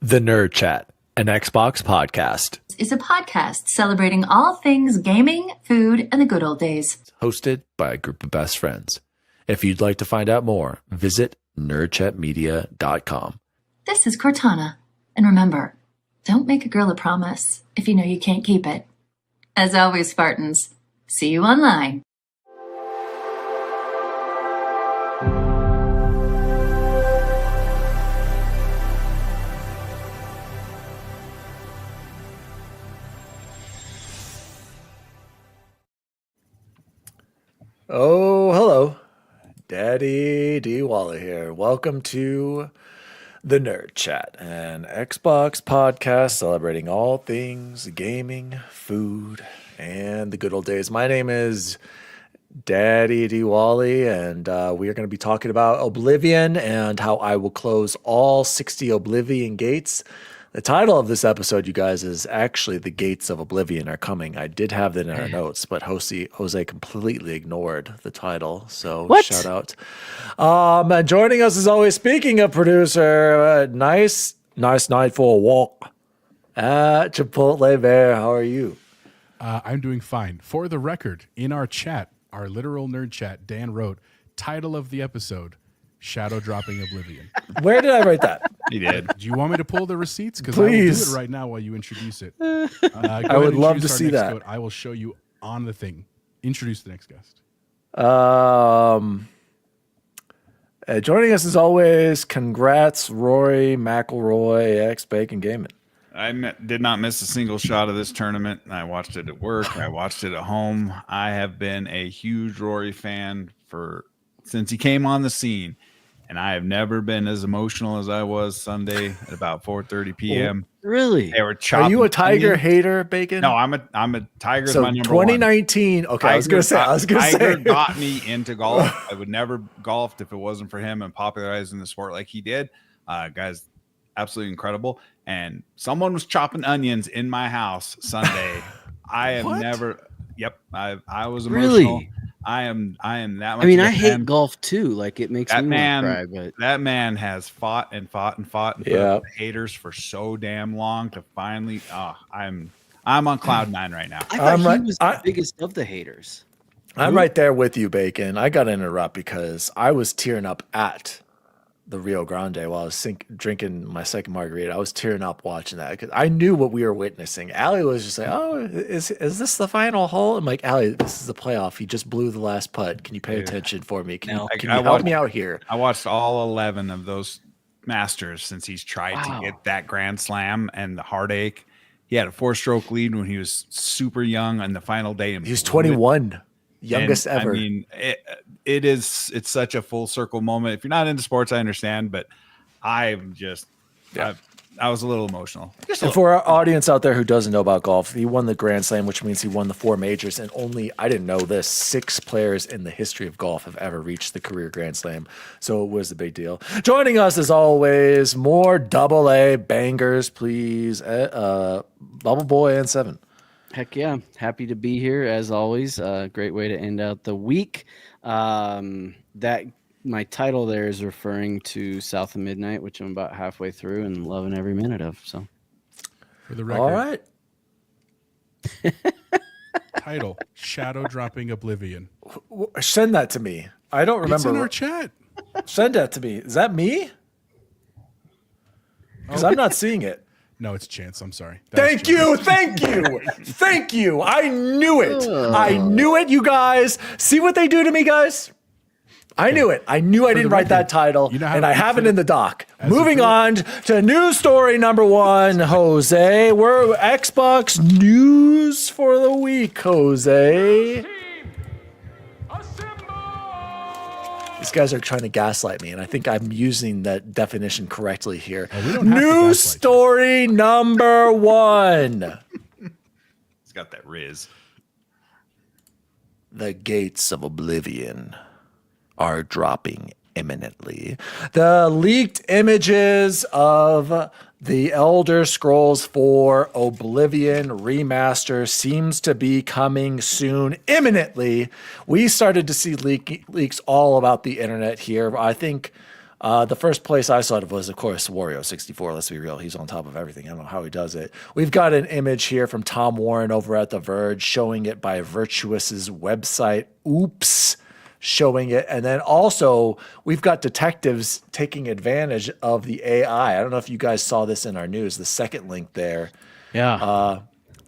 The Nerd Chat, an Xbox podcast. Is a podcast celebrating all things gaming, food, and the good old days. Hosted by a group of best friends. If you'd like to find out more, visit nerdchatmedia.com. This is Cortana. And remember, don't make a girl a promise if you know you can't keep it. As always, Spartans, see you online. Oh, hello. Daddy D. Wally here. Welcome to The Nerd Chat, an Xbox podcast celebrating all things gaming, food, and the good old days. My name is Daddy D. Wally, and we are going to be talking about Oblivion and how I will close all 60 Oblivion gates. The title of this episode, you guys, is actually The Gates of Oblivion Are Coming. I did have that in our notes, but Jose completely ignored the title. So shout out. And joining us as always, speaking of producer, nice night for a walk at Chipotle Bear. How are you? I'm doing fine. For the record, in our chat, our literal nerd chat, Dan wrote, title of the episode, Shadow Dropping Oblivion. Where did I write that? He did. Do you want me to pull the receipts? Because I will do it right now while you introduce it. I would love to see that. Code. I will show you on the thing. Introduce the next guest. Joining us as always, congrats, Rory McElroy, X Bacon Gaming. I did not miss a single shot of this tournament. I watched it at work. I watched it at home. I have been a huge Rory fan since he came on the scene. And I have never been as emotional as I was Sunday at about 4:30 p.m. Really? They were chopping. Are you a Tiger hater, Bacon? No, I'm a Tiger. So my number 2019. one. Okay, I was gonna say. Tiger got me into golf. I would never golfed if it wasn't for him and popularizing the sport like he did. Guys, absolutely incredible. And someone was chopping onions in my house Sunday. I have never. Yep, I was emotional. Really? I am that much. I mean, I hate golf too. Like it makes me want to cry. But that man has fought and put up with the haters for so damn long to finally. I'm on cloud nine right now. I thought he was the biggest of the haters. I'm right there with you, Bacon. I got to interrupt because I was tearing up at the Rio Grande while I was drinking my second margarita. I was tearing up watching that because I knew what we were witnessing. Allie was just like, "Oh, is this the final hole?" I'm like, "Allie, this is the playoff. He just blew the last putt. Can you pay attention for me? Can you help me out here?" I watched all 11 of those Masters since he's tried to get that Grand Slam and the heartache. He had a 4-stroke lead when he was super young on the final day. And he was 21. Youngest ever. I mean, it's such a full circle moment. If you're not into sports, I understand, but I'm just, I was a little emotional. And for our audience out there who doesn't know about golf, he won the Grand Slam, which means he won the 4 majors, and only, I didn't know this, 6 players in the history of golf have ever reached the career Grand Slam. So it was a big deal. Joining us as always, more AA bangers, please. Bubble Boy and 7. Heck yeah. Happy to be here as always. Great way to end out the week. That my title there is referring to South of Midnight, which I'm about halfway through and loving every minute of. So, for the record, all right. Title: Shadow Dropping Oblivion. Send that to me. I don't remember. It's in our chat. Send that to me. Is that me? Because I'm not seeing it. No, it's Chance. I'm sorry. Thank you. I knew it. I knew it, you guys. See what they do to me, guys? I knew it. I knew I didn't write that title, and I have it in the doc. Moving on to news story number 1, Jose. We're Xbox news for the week, Jose. These guys are trying to gaslight me, and I think I'm using that definition correctly here. News story number 1. He's got that Riz. The gates of Oblivion are dropping imminently. The leaked images of the Elder Scrolls 4 Oblivion remaster seems to be coming soon, imminently. We started to see leaks all about the internet here. I think The first place I saw it was, of course, Wario64. Let's be real. He's on top of everything. I don't know how he does it. We've got an image here from Tom Warren over at The Verge showing it by Virtuous's website. Oops. Showing it. And then also, we've got detectives taking advantage of the AI. I don't know if you guys saw this in our news, the second link there. Yeah.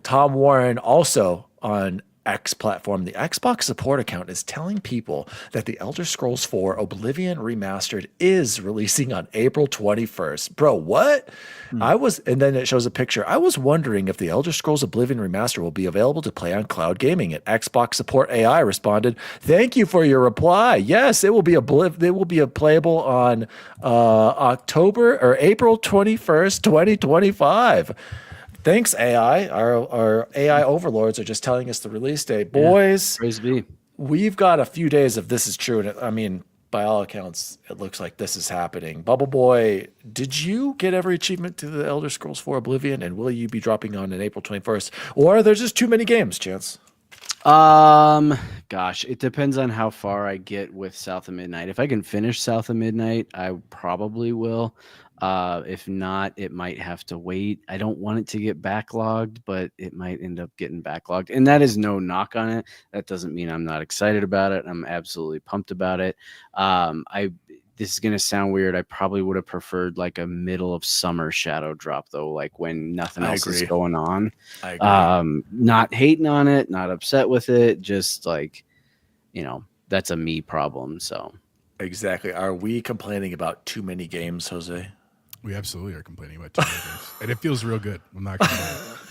Tom Warren also on X platform, the Xbox support account is telling people that the Elder Scrolls 4 Oblivion Remastered is releasing on April 21st. Bro, what? And then it shows a picture. I was wondering if the Elder Scrolls Oblivion Remaster will be available to play on cloud gaming. And Xbox support AI responded, "Thank you for your reply. Yes, it will be playable on October or April 21st, 2025. Thanks, AI. Our AI overlords are just telling us the release date. Boys, Praise be. we've got a few days if this is true. And I mean, by all accounts, it looks like this is happening. Bubble Boy, did you get every achievement to the Elder Scrolls 4 Oblivion? And will you be dropping on April 21st? Or are there just too many games, Chance? Gosh, it depends on how far I get with South of Midnight. If I can finish South of Midnight, I probably will. If not, it might have to wait. I don't want it to get backlogged, but it might end up getting backlogged. And that is no knock on it. That doesn't mean I'm not excited about it. I'm absolutely pumped about it. This is going to sound weird. I probably would have preferred like a middle of summer shadow drop though, like when nothing else is going on. I agree. Not hating on it, not upset with it, just like, that's a me problem. So Exactly. Are we complaining about too many games, Jose? We absolutely are complaining about too many games. And it feels real good. I'm not gonna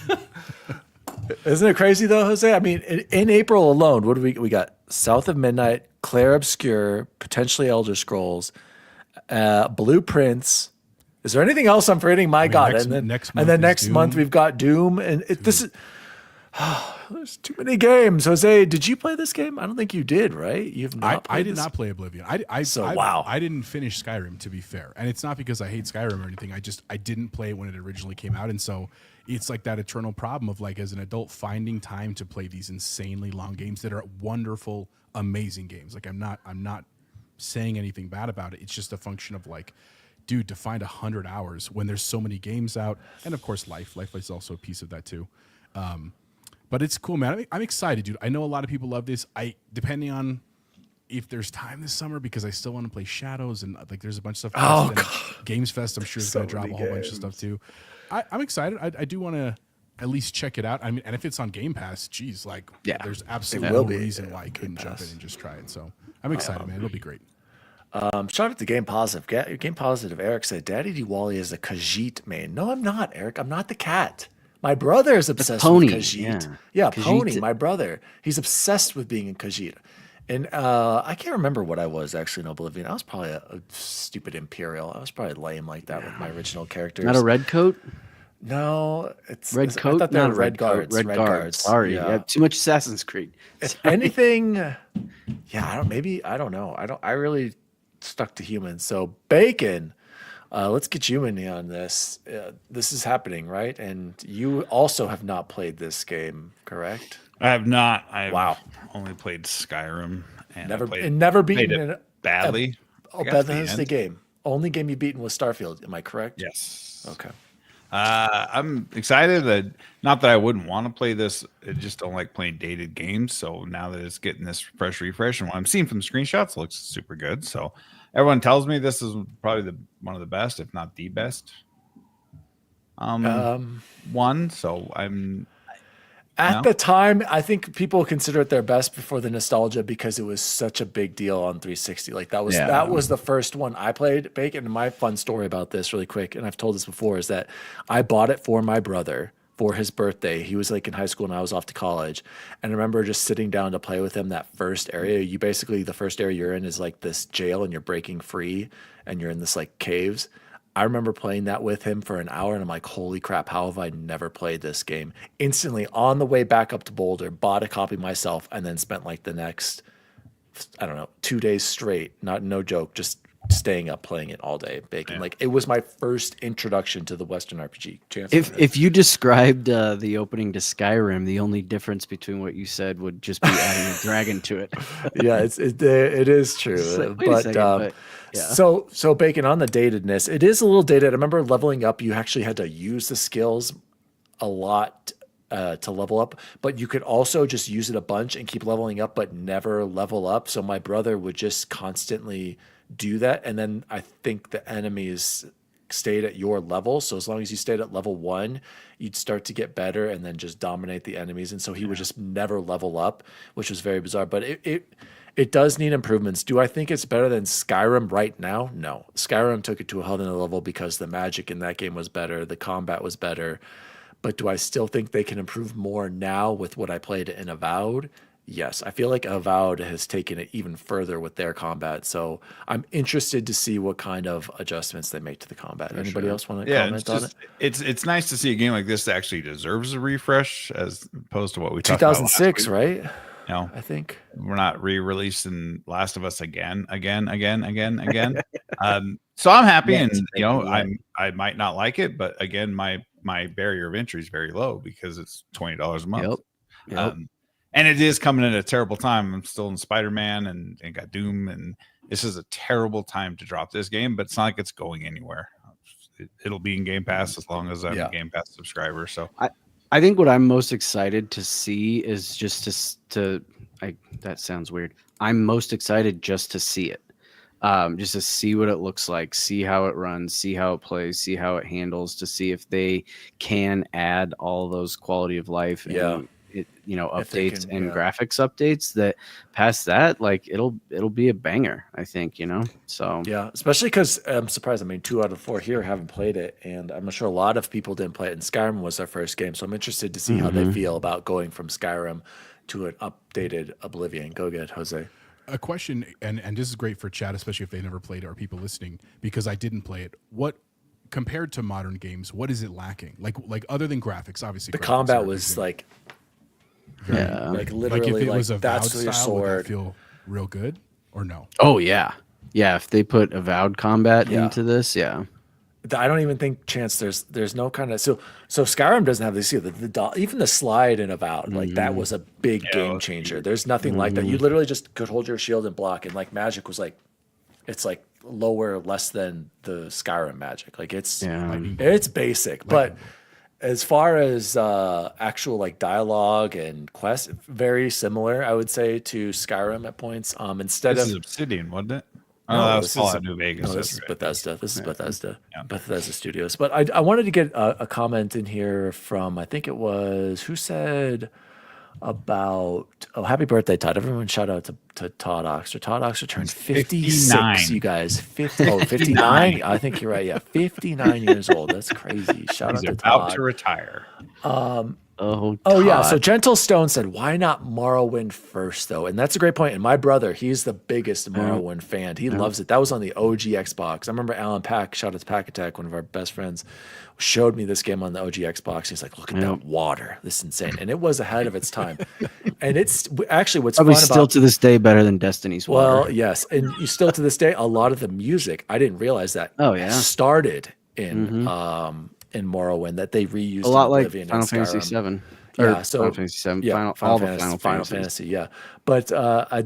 lie. Isn't it crazy though, Jose? I mean, in April alone, what do we got? South of Midnight, Claire Obscure, potentially Elder Scrolls, Blueprints. Is there anything else I'm forgetting? My God! Next month we've got Doom, and this is there's too many games. Jose, did you play this game? I don't think you did, right? You've not. I did not play Oblivion. Wow. I didn't finish Skyrim, to be fair, and it's not because I hate Skyrim or anything. I didn't play it when it originally came out, and so it's like that eternal problem of like as an adult finding time to play these insanely long games that are wonderful, amazing games. Like I'm not saying anything bad about it. It's just a function of like, dude, to find 100 hours when there's so many games out, and of course life is also a piece of that too. But it's cool, man. I'm excited, dude. I know a lot of people love this. Depending on if there's time this summer, because I still want to play Shadows and like there's a bunch of stuff. Oh, God. Games Fest, I'm sure is going to drop a whole bunch of stuff too. I'm excited. I do want to at least check it out. I mean, and if it's on Game Pass, geez, like there's absolutely no reason why I couldn't jump in and just try it. So I'm excited, man. It'll be great. Shout out to Game Positive. Game Positive. Eric said, "Daddy Diwali is a Khajiit main." No, I'm not, Eric. I'm not the cat. My brother is obsessed with Khajiit. Yeah, Pony, my brother. He's obsessed with being in Khajiit. And I can't remember what I was actually in Oblivion. I was probably a stupid Imperial. I was probably lame like that with my original characters. not a red coat? No, it's Red coat? I thought they were Not a red guards. Red guards. Sorry. Yeah. Yeah, too much Assassin's Creed. If anything, I don't know. I really stuck to humans. So Bacon, let's get you in on this. This is happening, right? And you also have not played this game, correct? I have not. I've Wow. only played Skyrim and Never beaten played it badly. Bethesda game. Only game you've beaten was Starfield. Am I correct? Yes. Okay. I'm excited that not that I wouldn't want to play this. I just don't like playing dated games. So now that it's getting this fresh refresh and what I'm seeing from the screenshots looks super good. So everyone tells me this is probably one of the best, if not the best. One. So I'm At the time, I think people consider it their best before the nostalgia because it was such a big deal on 360. Like that was the first one I played. Bacon. And my fun story about this, really quick, and I've told this before, is that I bought it for my brother for his birthday. He was like in high school and I was off to college. And I remember just sitting down to play with him that first area. The first area you're in is like this jail and you're breaking free and you're in this like caves. I remember playing that with him for an hour and I'm like, holy crap, how have I never played this game? Instantly on the way back up to Boulder, bought a copy myself and then spent like the next, I don't know, 2 days straight, no joke, just staying up playing it all day, Bacon. Yeah. Like it was my first introduction to the Western RPG. If you described the opening to Skyrim, the only difference between what you said would just be adding a dragon to it. Yeah, it is true. It's like, wait a second, but yeah. So Bacon, on the datedness, it is a little dated. I remember leveling up, you actually had to use the skills a lot to level up, but you could also just use it a bunch and keep leveling up, but never level up. So my brother would just constantly do that, and then I think the enemies stayed at your level. So as long as you stayed at level 1, you'd start to get better and then just dominate the enemies. And so he would just never level up, which was very bizarre. But it does need improvements. Do I think it's better than Skyrim right now? No. Skyrim took it to a whole nother level because the magic in that game was better, the combat was better. But do I still think they can improve more now with what I played in Avowed? Yes. I feel like Avowed has taken it even further with their combat. So I'm interested to see what kind of adjustments they make to the combat. Anybody else want to comment on it? It's nice to see a game like this that actually deserves a refresh as opposed to what we talked about 2006, right? No, I think we're not re-releasing Last of Us again. So I'm happy, and I might not like it, but again, my barrier of entry is very low because it's $20 a month. Yep. And it is coming at a terrible time. I'm still in Spider-Man and got Doom, and this is a terrible time to drop this game. But it's not like it's going anywhere. It'll be in Game Pass as long as I'm a Game Pass subscriber. So I think what I'm most excited to see is just that sounds weird. I'm most excited just to see it. Just to see what it looks like, see how it runs, see how it plays, see how it handles, to see if they can add all those quality of life and updates and graphics updates. That past that, like it'll be a banger, I think, So yeah, especially because I'm surprised. I mean, 2 out of 4 here haven't played it, and I'm sure a lot of people didn't play it. And Skyrim was their first game, so I'm interested to see how they feel about going from Skyrim to an updated Oblivion. Go get Jose. A question, and this is great for chat, especially if they never played it or people listening, because I didn't play it. What, compared to modern games, what is it lacking? Like other than graphics, obviously. The combat was like literally, like if it was a that's Avowed your style, would that sword. feel real good or no? Oh yeah. If they put Avowed combat into this, I don't even think there's no kind of so Skyrim doesn't have this either. Even the slide in Avowed, like that was a big game changer. There's nothing like that. You literally just could hold your shield and block, and like magic was like, it's like less than the Skyrim magic. Like it's basic, but as far as actual like dialogue and quests, very similar, I would say, to Skyrim at points. This is Obsidian, wasn't it? No, this is New Vegas. No, this is Bethesda. This is Bethesda. Yeah. Bethesda Studios. But I wanted to get a comment in here from, I think it was, who said about, happy birthday, Todd. Everyone shout out to Todd Oxter. Todd Oxter turned 56, 59. you guys. 59? I think you're right. Yeah, 59 years old. That's crazy. Shout out to Todd. About to retire. Oh yeah. So Gentle Stone said, why not Morrowind first, though? And that's a great point. And my brother, he's the biggest Morrowind fan. He loves it. That was on the OG Xbox. I remember Alan Pack, shout out to Pack Attack, one of our best friends, showed me this game on the OG Xbox. He's like, look at that water. This is insane. And it was ahead of its time. And it's actually what's probably fun still about, to this day better than Destiny's water. Well, yes. And you still to this day, a lot of the music, I didn't realize that. Oh, yeah. Started in Morrowind, that they reused a lot in like Oblivion Final and Fantasy Skyrim. VII. Yeah, so Final Fantasy VII, Final Fantasy, yeah. But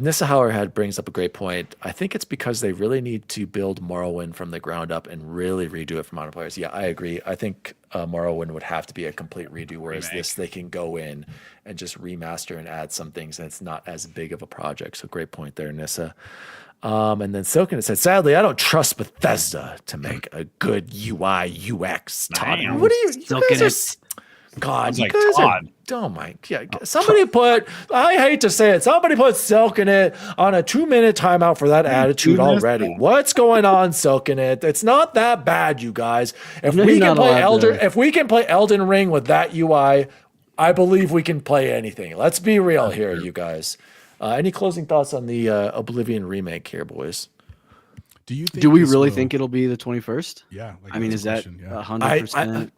Nissa Hauerhead brings up a great point. I think it's because they really need to build Morrowind from the ground up and really redo it for modern players. Yeah, I agree. I think Morrowind would have to be a complete redo, whereas this, they can go in and just remaster and add some things, and it's not as big of a project. So great point there, Nissa. And then Silken said, sadly, I don't trust Bethesda to make a good UI, UX. Todd, what are you Silken? God, you like guys Todd. oh my, yeah. Somebody put, I hate to say it, somebody put Silk in it on a 2-minute timeout for that attitude already. What's going on, Silk in it? It's not that bad, you guys. If we can play Elden Ring with that UI, I believe we can play anything. Let's be real here, you guys. Any closing thoughts on the Oblivion remake here, boys? Do we really think it'll be the 21st? Yeah. I mean, is that 100%?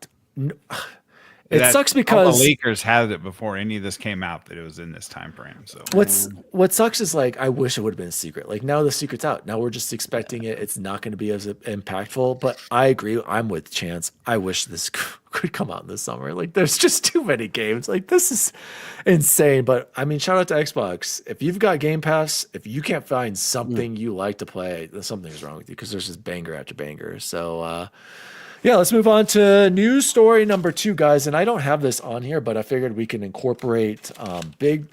It That sucks all because the leakers had it before any of this came out that it was in this time frame. So what sucks is like I wish it would have been a secret. Like now the secret's out. Now we're just expecting it. It's not going to be as impactful. But I agree. I'm with Chance. I wish this could come out in the summer. Like there's just too many games. Like this is insane. But I mean, shout out to Xbox. If you've got Game Pass, if you can't find something you like to play, then something's wrong with you because there's just banger after banger. So yeah, let's move on to news story number 2, guys. And I don't have this on here, but I figured we can incorporate big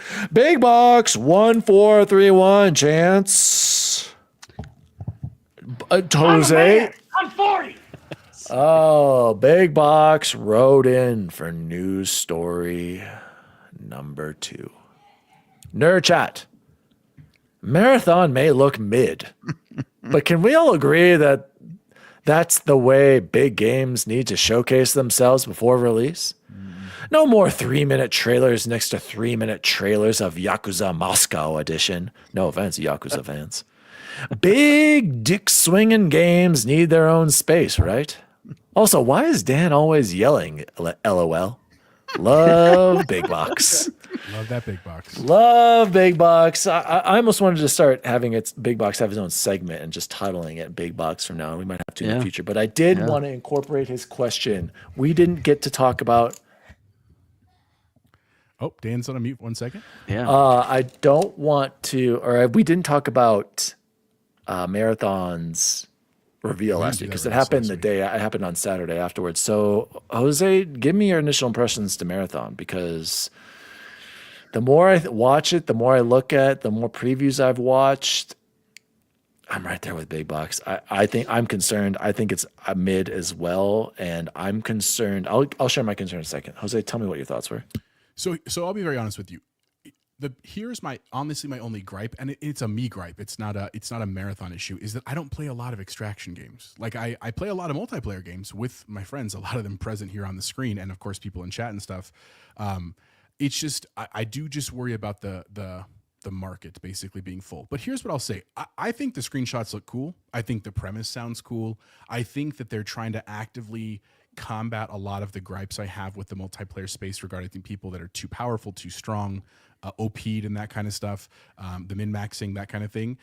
box 1431 Chance. Jose. I'm 40. Oh, big box wrote in for news story number 2. Nerd chat. Marathon may look mid, but can we all agree that that's the way big games need to showcase themselves before release? No more 3-minute trailers next to 3-minute trailers of Yakuza Moscow Edition. No offense, Yakuza fans. Big dick swinging games need their own space, right? Also, why is Dan always yelling LOL? Love big box. Love that big box. Love big box. I almost wanted to start having its big box have his own segment and just titling it big box from now on. We might have to in the future, but I did want to incorporate his question. We didn't get to talk about. Oh, Dan's on a mute. 1 second. Yeah. I don't want to, or we didn't talk about Marathon's reveal last week because it happened it happened on Saturday afterwards. So Jose, give me your initial impressions to Marathon, because the more I watch it, the more I look at, the more previews I've watched, I'm right there with Big Box. I think I'm concerned. I think it's a mid as well, and I'm concerned. I'll share my concern in a second. Jose, tell me what your thoughts were. So I'll be very honest with you. Here's my only gripe, and it's a me gripe. It's not a Marathon issue. Is that I don't play a lot of extraction games. Like I play a lot of multiplayer games with my friends. A lot of them present here on the screen, and of course people in chat and stuff. It's just I do just worry about the market basically being full. But here's what I'll say. I think the screenshots look cool. I think the premise sounds cool. I think that they're trying to actively combat a lot of the gripes I have with the multiplayer space regarding people that are too powerful, too strong, OP'd and that kind of stuff, the min-maxing, that kind of thing.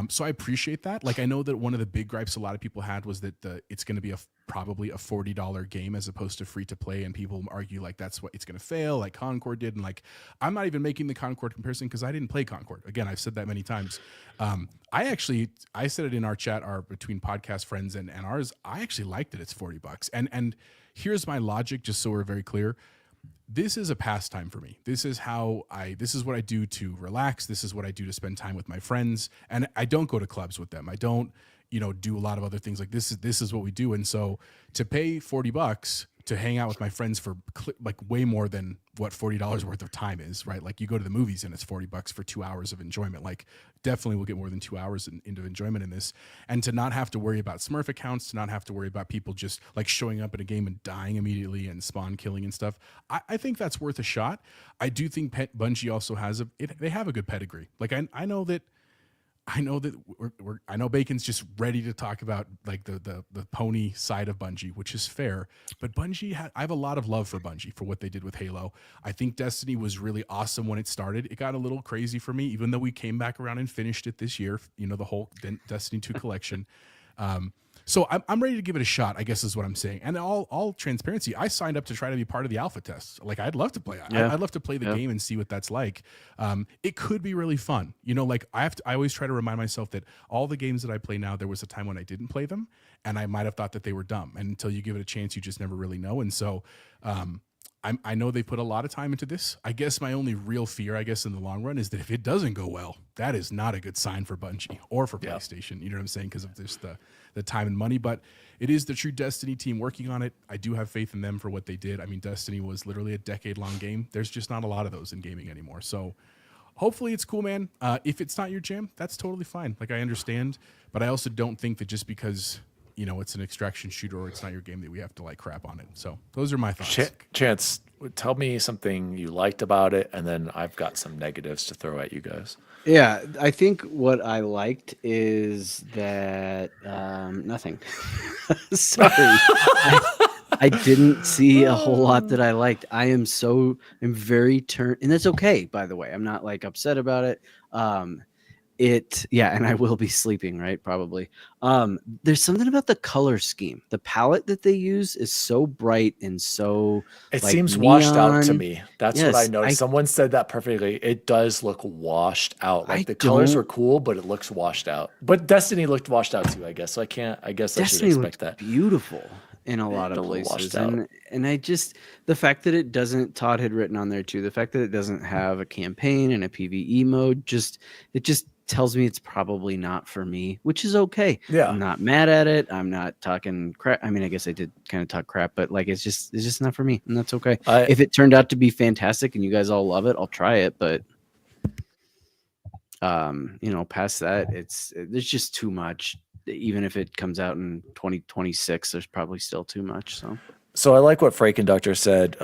So I appreciate that. Like, I know that one of the big gripes a lot of people had was that it's going to be probably a $40 game as opposed to free to play, and people argue like that's what it's going to fail, like Concord did. And like, I'm not even making the Concord comparison because I didn't play Concord. Again, I've said that many times. I said it in our chat, between podcast friends and ours. I actually liked it. It's $40, and here's my logic, just so we're very clear. This is a pastime for me. This is what I do to relax. This is what I do to spend time with my friends. And I don't go to clubs with them. I don't, do a lot of other things. Like this is what we do. And so to pay $40 to hang out with my friends for like way more than what $40 worth of time is, right? Like you go to the movies and it's $40 for 2 hours of enjoyment. Like definitely we'll get more than 2 hours into enjoyment in this. And to not have to worry about Smurf accounts, to not have to worry about people just like showing up in a game and dying immediately and spawn killing and stuff. I think that's worth a shot. I do think Bungie also they have a good pedigree. Like I know Bacon's just ready to talk about like the pony side of Bungie, which is fair. But Bungie, I have a lot of love for Bungie for what they did with Halo. I think Destiny was really awesome when it started. It got a little crazy for me, even though we came back around and finished it this year. The whole Destiny 2 collection. So I'm ready to give it a shot, I guess is what I'm saying. And all transparency, I signed up to try to be part of the alpha tests. Like I'd love to play. Yeah. I'd love to play the game and see what that's like. It could be really fun. Like I always try to remind myself that all the games that I play now, there was a time when I didn't play them and I might have thought that they were dumb. And until you give it a chance, you just never really know. And so I know they put a lot of time into this. I guess my only real fear, in the long run, is that if it doesn't go well, that is not a good sign for Bungie or for PlayStation. You know what I'm saying? Because of just the time and money. But it is the true Destiny team working on it. I do have faith in them for what they did. I mean, Destiny was literally a decade-long game. There's just not a lot of those in gaming anymore. So hopefully it's cool, man. If it's not your jam, that's totally fine. Like, I understand. But I also don't think that just because it's an extraction shooter or it's not your game that we have to like crap on it. So those are my thoughts. Chance, tell me something you liked about it, and then I've got some negatives to throw at you guys. Yeah, I think what I liked is that nothing. Sorry. I didn't see a whole lot that I liked. I'm very turned, and that's okay, by the way. I'm not like upset about it. And I will be sleeping, right? Probably. There's something about the color scheme. The palette that they use is so bright and so It like seems washed out to neon. me. That's what I Yes, noticed. Someone said that perfectly. It does look washed out. Like I the colors were don't. cool, but it looks washed out. But Destiny looked washed out too, I guess. So I guess I should Destiny expect looked that. beautiful in a lot A of little washed places, out. and I just the fact that it doesn't. Todd had written on there too. The fact that it doesn't have a campaign and a PVE mode just tells me it's probably not for me, which is okay. Yeah. I'm not mad at it. I'm not talking crap. I mean, I guess I did kind of talk crap, but like it's just not for me, and that's okay. If it turned out to be fantastic and you guys all love it, I'll try it. But past that, there's just too much. Even if it comes out in 2026, there's probably still too much. So I like what Freight Conductor said.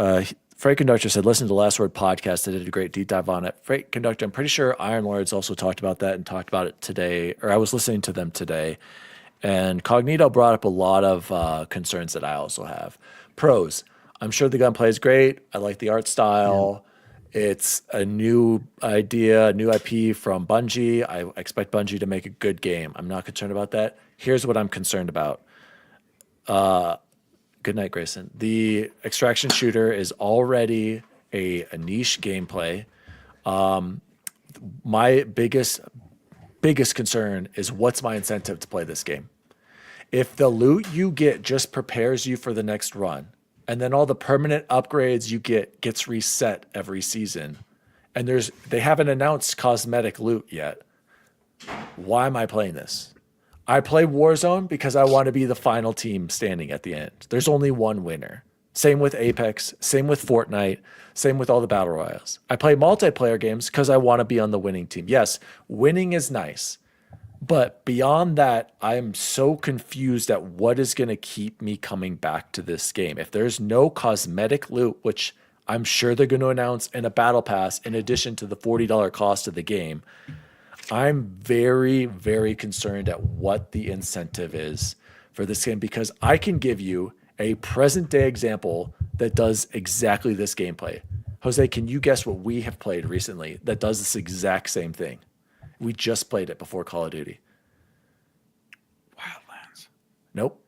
Freight Conductor said, listen to the Last Word podcast. They did a great deep dive on it. Freight Conductor, I'm pretty sure Iron Lords also talked about that and talked about it today, or I was listening to them today. And Cognito brought up a lot of concerns that I also have. Pros, I'm sure the gunplay is great. I like the art style. It's a new idea, a new IP from Bungie. I expect Bungie to make a good game. I'm not concerned about that. Here's what I'm concerned about. Good night, Grayson. The extraction shooter is already a niche gameplay. My biggest concern is what's my incentive to play this game? If the loot you get just prepares you for the next run, and then all the permanent upgrades you get gets reset every season, and they haven't announced cosmetic loot yet, why am I playing this? I play Warzone because I want to be the final team standing at the end. There's only one winner. Same with Apex, same with Fortnite, same with all the battle royales. I play multiplayer games because I want to be on the winning team. Yes, winning is nice. But beyond that, I am so confused at what is going to keep me coming back to this game. If there's no cosmetic loot, which I'm sure they're going to announce in a battle pass in addition to the $40 cost of the game, I'm very, very concerned at what the incentive is for this game, because I can give you a present day example that does exactly this gameplay. Jose, can you guess what we have played recently that does this exact same thing? We just played it before Call of Duty. Wildlands. Nope.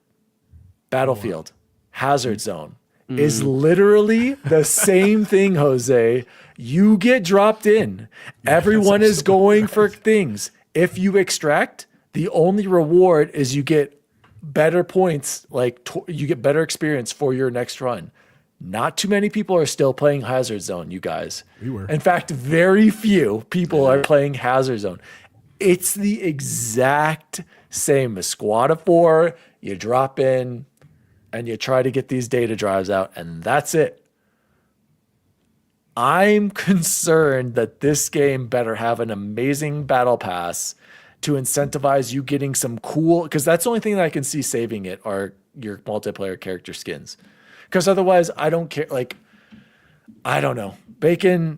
Battlefield. Hazard Zone is literally the same thing, Jose. You get dropped in. Everyone is going for things. If you extract, the only reward is you get better points, you get better experience for your next run. Not too many people are still playing Hazard Zone, you guys. We were. In fact, very few people are playing Hazard Zone. It's the exact same. A squad of 4, you drop in, and you try to get these data drives out, and that's it. I'm concerned that this game better have an amazing battle pass to incentivize you getting some cool, because that's the only thing that I can see saving it are your multiplayer character skins. Because otherwise, I don't care. I don't know. Bacon,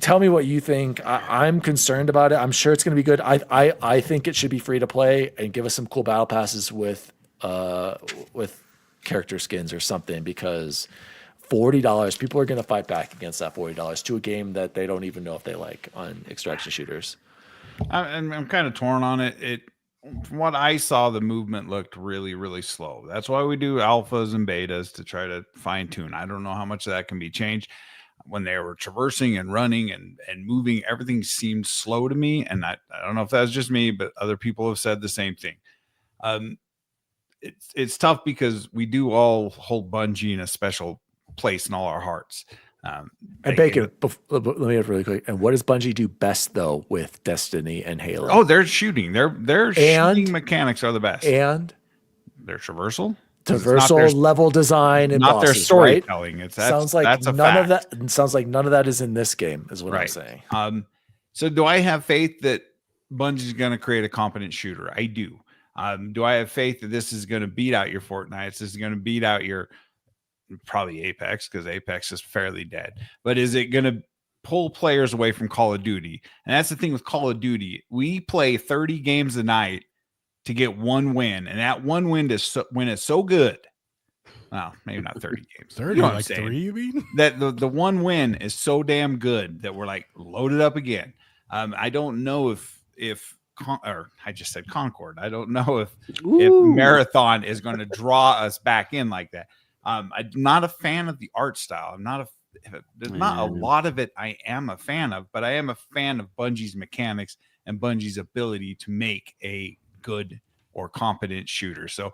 tell me what you think. I'm concerned about it. I'm sure it's going to be good. I think it should be free to play and give us some cool battle passes with character skins or something, because $40, people are going to fight back against that $40 to a game that they don't even know if they like on extraction shooters. I'm kind of torn on it. From what I saw, the movement looked really, really slow. That's why we do alphas and betas, to try to fine tune. I don't know how much of that can be changed. When they were traversing and running and moving, everything seemed slow to me. And I don't know if that's just me, but other people have said the same thing. It's tough because we do all hold Bungie in a special place in all our hearts. And Bacon, let me add really quick. And what does Bungie do best though with Destiny and Halo? Oh, they're shooting. Their shooting mechanics are the best. And their traversal level design and not bosses, their storytelling. Right? Sounds like none of that. Sounds like none of that is in this game, is what I'm saying. So do I have faith that Bungie's going to create a competent shooter? I do. Do I have faith that this is going to beat out your Fortnites? This is going to beat out your probably Apex, because Apex is fairly dead. But is it going to pull players away from Call of Duty? And that's the thing with Call of Duty. We play 30 games a night to get one win. And that one win is so good, Well, maybe not 30 games. 30, You know what I'm like saying? 3, you mean? That the one win is so damn good that we're like loaded up again. I don't know if or I just said Concord. I don't know if Marathon is going to draw us back in like that. I'm not a fan of the art style. There's not a lot of it I am a fan of, but I am a fan of Bungie's mechanics and Bungie's ability to make a good or competent shooter. So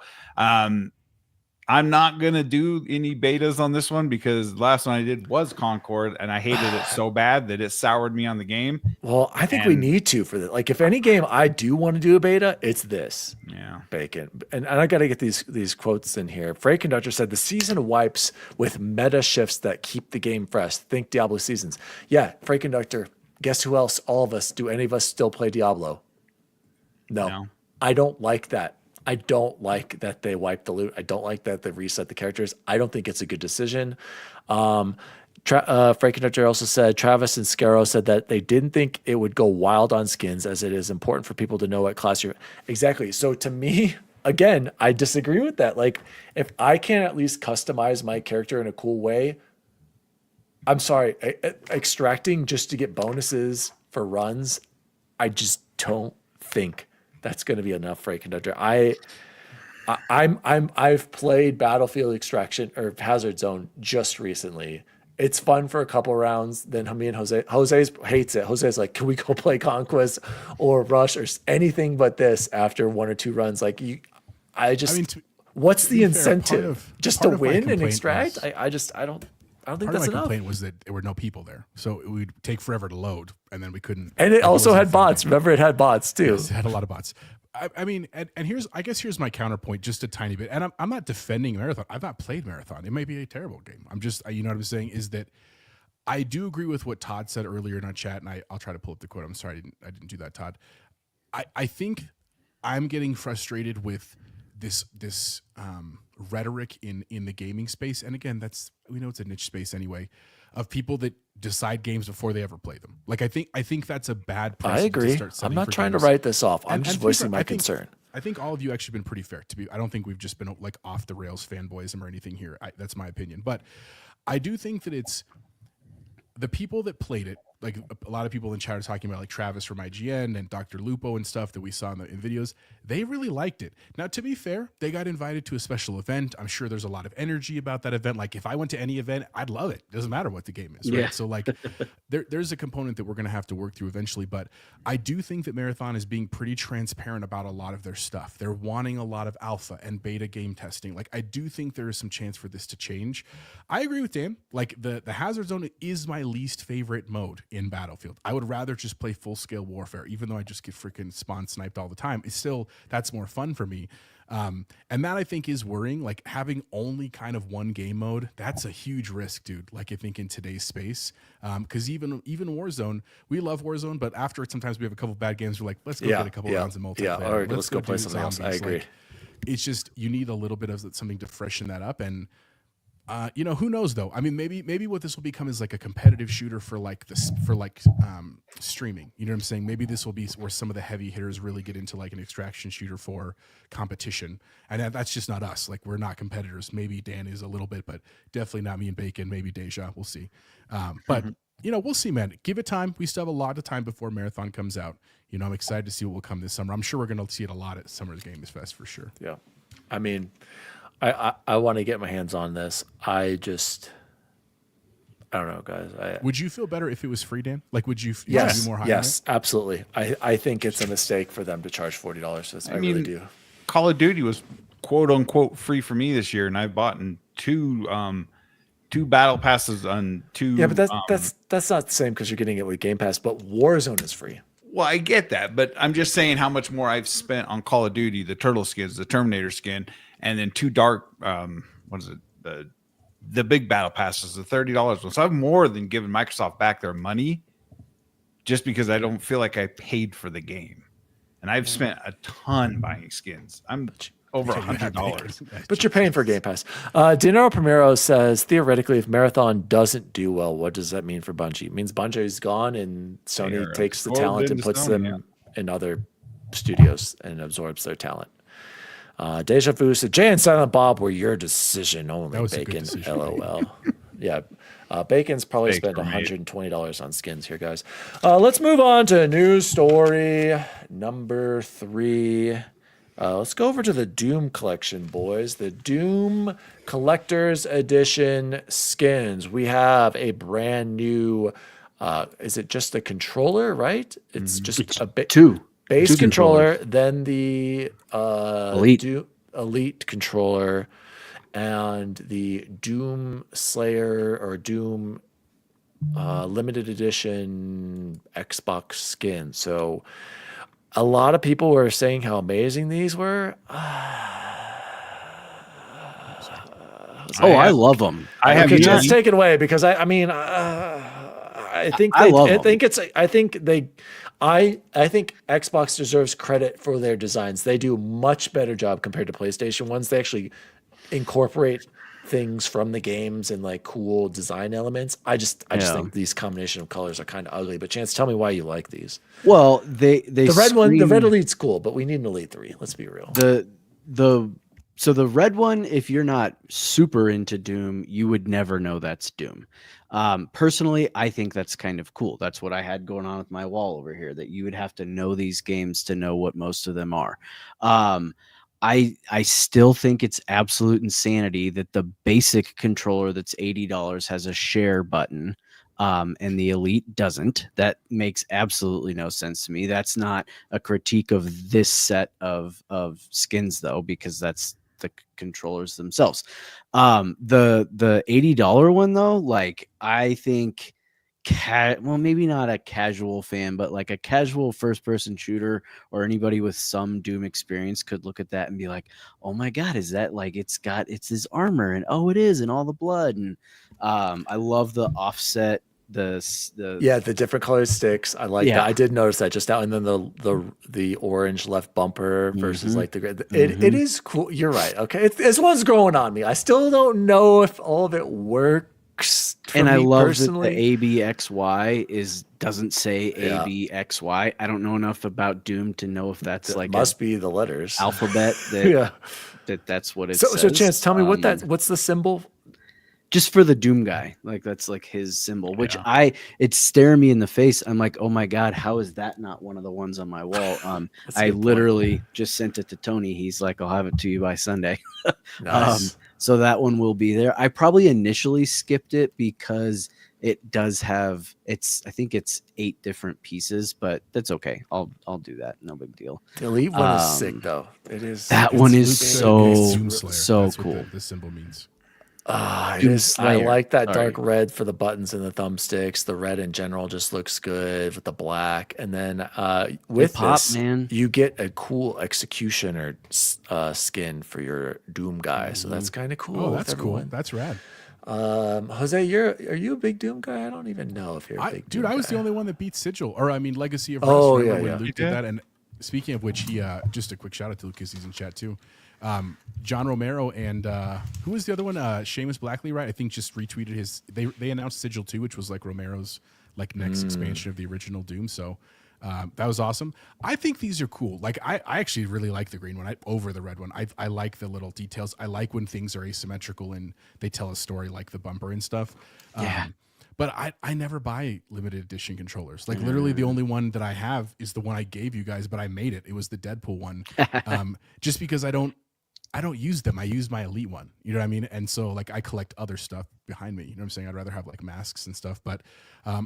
I'm not going to do any betas on this one because the last one I did was Concord and I hated it so bad that it soured me on the game. Well, I think we need to for that. Like, if any game I do want to do a beta, it's this. Yeah. Bacon. And I got to get these quotes in here. Freight Conductor said, the season wipes with meta shifts that keep the game fresh. Think Diablo seasons. Yeah, Freight Conductor, guess who else? All of us. Do any of us still play Diablo? No. I don't like that. I don't like that they wiped the loot. I don't like that they reset the characters. I don't think it's a good decision. Frank Conductor also said, Travis and Scaro said that they didn't think it would go wild on skins as it is important for people to know what class you're. Exactly. So to me, again, I disagree with that. Like, if I can at least customize my character in a cool way, I'm sorry, extracting just to get bonuses for runs, I just don't think that's going to be enough for a Conductor. I've played Battlefield Extraction or Hazard Zone just recently. It's fun for a couple rounds. Then me and Jose hates it. Jose's like, can we go play Conquest or Rush or anything but this after 1 or 2 runs? Like, what's the incentive? Just to win and extract? I don't think that's enough. My complaint was that there were no people there, so it would take forever to load, and then we couldn't. And it also had bots. Remember, it had bots too. Yes, it had a lot of bots. I mean, and here's my counterpoint, just a tiny bit. And I'm not defending Marathon. I've not played Marathon. It may be a terrible game. I'm just, you know what I'm saying, is that I do agree with what Todd said earlier in our chat, and I'll try to pull up the quote. I'm sorry, I didn't do that, Todd. I think I'm getting frustrated with this rhetoric in the gaming space, and again, we know it's a niche space anyway, of people that decide games before they ever play them. Like, I think that's a bad precedent. I agree. To start setting I'm not for trying games. to write this off. I'm just voicing my concern. I think all of you actually been pretty fair. I don't think we've just been like off the rails fanboyism or anything here. That's my opinion, but I do think that it's the people that played it. Like, a lot of people in chat are talking about, like Travis from IGN and Dr. Lupo and stuff that we saw in videos. They really liked it. Now, to be fair, they got invited to a special event. I'm sure there's a lot of energy about that event. Like, if I went to any event, I'd love it. Doesn't matter what the game is, right? Yeah. So, like, there's a component that we're going to have to work through eventually. But I do think that Marathon is being pretty transparent about a lot of their stuff. They're wanting a lot of alpha and beta game testing. Like, I do think there is some chance for this to change. I agree with Dan. Like, the Hazard Zone is my least favorite mode in Battlefield. I would rather just play full-scale warfare, even though I just get freaking spawn sniped all the time. It's still, that's more fun for me. And that, I think, is worrying. Like, having only kind of one game mode, that's a huge risk, dude. Like, I think in today's space, because even Warzone, we love Warzone, but after sometimes we have a couple bad games, we're like, let's go get a couple rounds of multiplayer. Yeah, or let's go play something else. I agree. Like, it's just, you need a little bit of something to freshen that up. And who knows though? I mean, maybe what this will become is like a competitive shooter for streaming. You know what I'm saying? Maybe this will be where some of the heavy hitters really get into like an extraction shooter for competition. And that's just not us. Like, we're not competitors. Maybe Dan is a little bit, but definitely not me and Bacon. Maybe Deja. We'll see. But we'll see, man. Give it time. We still have a lot of time before Marathon comes out. I'm excited to see what will come this summer. I'm sure we're going to see it a lot at Summer's Games Fest for sure. Yeah. I mean, I want to get my hands on this. I don't know, guys. Would you feel better if it was free, Dan? Like, would you be more high? Yes, absolutely. I think it's a mistake for them to charge $40 for this. I really do. Call of Duty was quote unquote free for me this year, and I bought in two battle passes on 2. Yeah, but that's not the same because you're getting it with Game Pass. But Warzone is free. Well, I get that, but I'm just saying how much more I've spent on Call of Duty, the Turtle skins, the Terminator skin, and then 2 dark, what is it? The big battle passes, the $30 one. So I've more than given Microsoft back their money just because I don't feel like I paid for the game. And I've spent a ton buying skins. I'm over $100. But you're paying for Game Pass. Dinero Primero says, theoretically, if Marathon doesn't do well, what does that mean for Bungie? It means Bungie's gone and Sony takes the talent and puts them in other studios and absorbs their talent. Deja Vu said, Jay and Silent Bob were your decision only. That was a good Bacon, decision. LOL. Yeah. Bacon's probably Fake spent for me. $120 on skins here, guys. Let's move on to news story number 3. Let's go over to the Doom collection, boys. The Doom Collector's Edition skins. We have a brand new, is it just a controller, right? It's just a Two base Two controller, then the Elite. Elite controller, and the Doom Slayer or Doom limited edition Xbox skin. So a lot of people were saying how amazing these were. I love them. I have Okay, yet- just take it away because I think I love I 'em. think it's I think they I think Xbox deserves credit for their designs. They do a much better job compared to PlayStation ones. They actually incorporate things from the games and like cool design elements. I just Yeah. think these combination of colors are kind of ugly. But Chance, tell me why you like these. Well, they The red one, the red scream- Elite's cool, but we need an Elite 3. Let's be real. So the red one, if you're not super into Doom, you would never know that's Doom. Personally, I think that's kind of cool. That's what I had going on with my wall over here, that you would have to know these games to know what most of them are. I still think it's absolute insanity that the basic controller that's $80 has a share button. And the Elite doesn't. That makes absolutely no sense to me. That's not a critique of this set of skins, though, because that's the controllers themselves. The $80 one, though, like I think, well, maybe not a casual fan, but like a casual first-person shooter or anybody with some Doom experience could look at that and be like, "Oh my God, is that like it's his armor?" And oh, it is, and all the blood. And I love the offset. The different colored sticks. I like that. I did notice that just now. And then the orange left bumper versus like the gray. It is cool. You're right. Okay, this one's growing on me. I still don't know if all of it works. And I love personally. that the ABXY doesn't say ABXY. I don't know enough about Doom to know if that's It like must be the letters. alphabet that Yeah. that's what it So says. Chance, tell me what's the symbol? Just for the Doom guy, like that's like his symbol, which it's staring me in the face. I'm like, oh my God, how is that not one of the ones on my wall? I literally just sent it to Tony. He's like, I'll have it to you by Sunday. Nice. So that one will be there. I probably initially skipped it because it does have I think it's 8 different pieces, but that's okay. I'll do that. No big deal. The Elite one is sick though. It is. That one is It's so Doom Slayer. so That's cool. what the symbol means. It Doom is. I Slayer. like that Sorry. dark red for the buttons and the thumbsticks. The red in general just looks good with the black. And then with pop, this, man. you get a cool executioner skin for your Doom guy. So that's kind of cool. Oh, with that's cool. everyone. That's rad. Jose, are you a big Doom guy? I don't even know if you're a big Doom I was guy. the only one that beat Sigil, or I mean Legacy of Rust. Oh, Remember yeah, when yeah. Luke did that? And speaking of which, he just a quick shout out to Lucas. He's in chat too. John Romero and who was the other one? Seamus Blackley, right? I think just retweeted his. They announced Sigil 2, which was like Romero's like next expansion of the original Doom. So that was awesome. I think these are cool. Like I actually really like the green one over the red one. I like the little details. I like when things are asymmetrical and they tell a story, like the bumper and stuff. Yeah. But I never buy limited edition controllers. Like literally the only one that I have is the one I gave you guys, but I made it. It was the Deadpool one. Just because I don't use them. I use my Elite one. You know what I mean? And so like I collect other stuff behind me. You know what I'm saying? I'd rather have like masks and stuff. But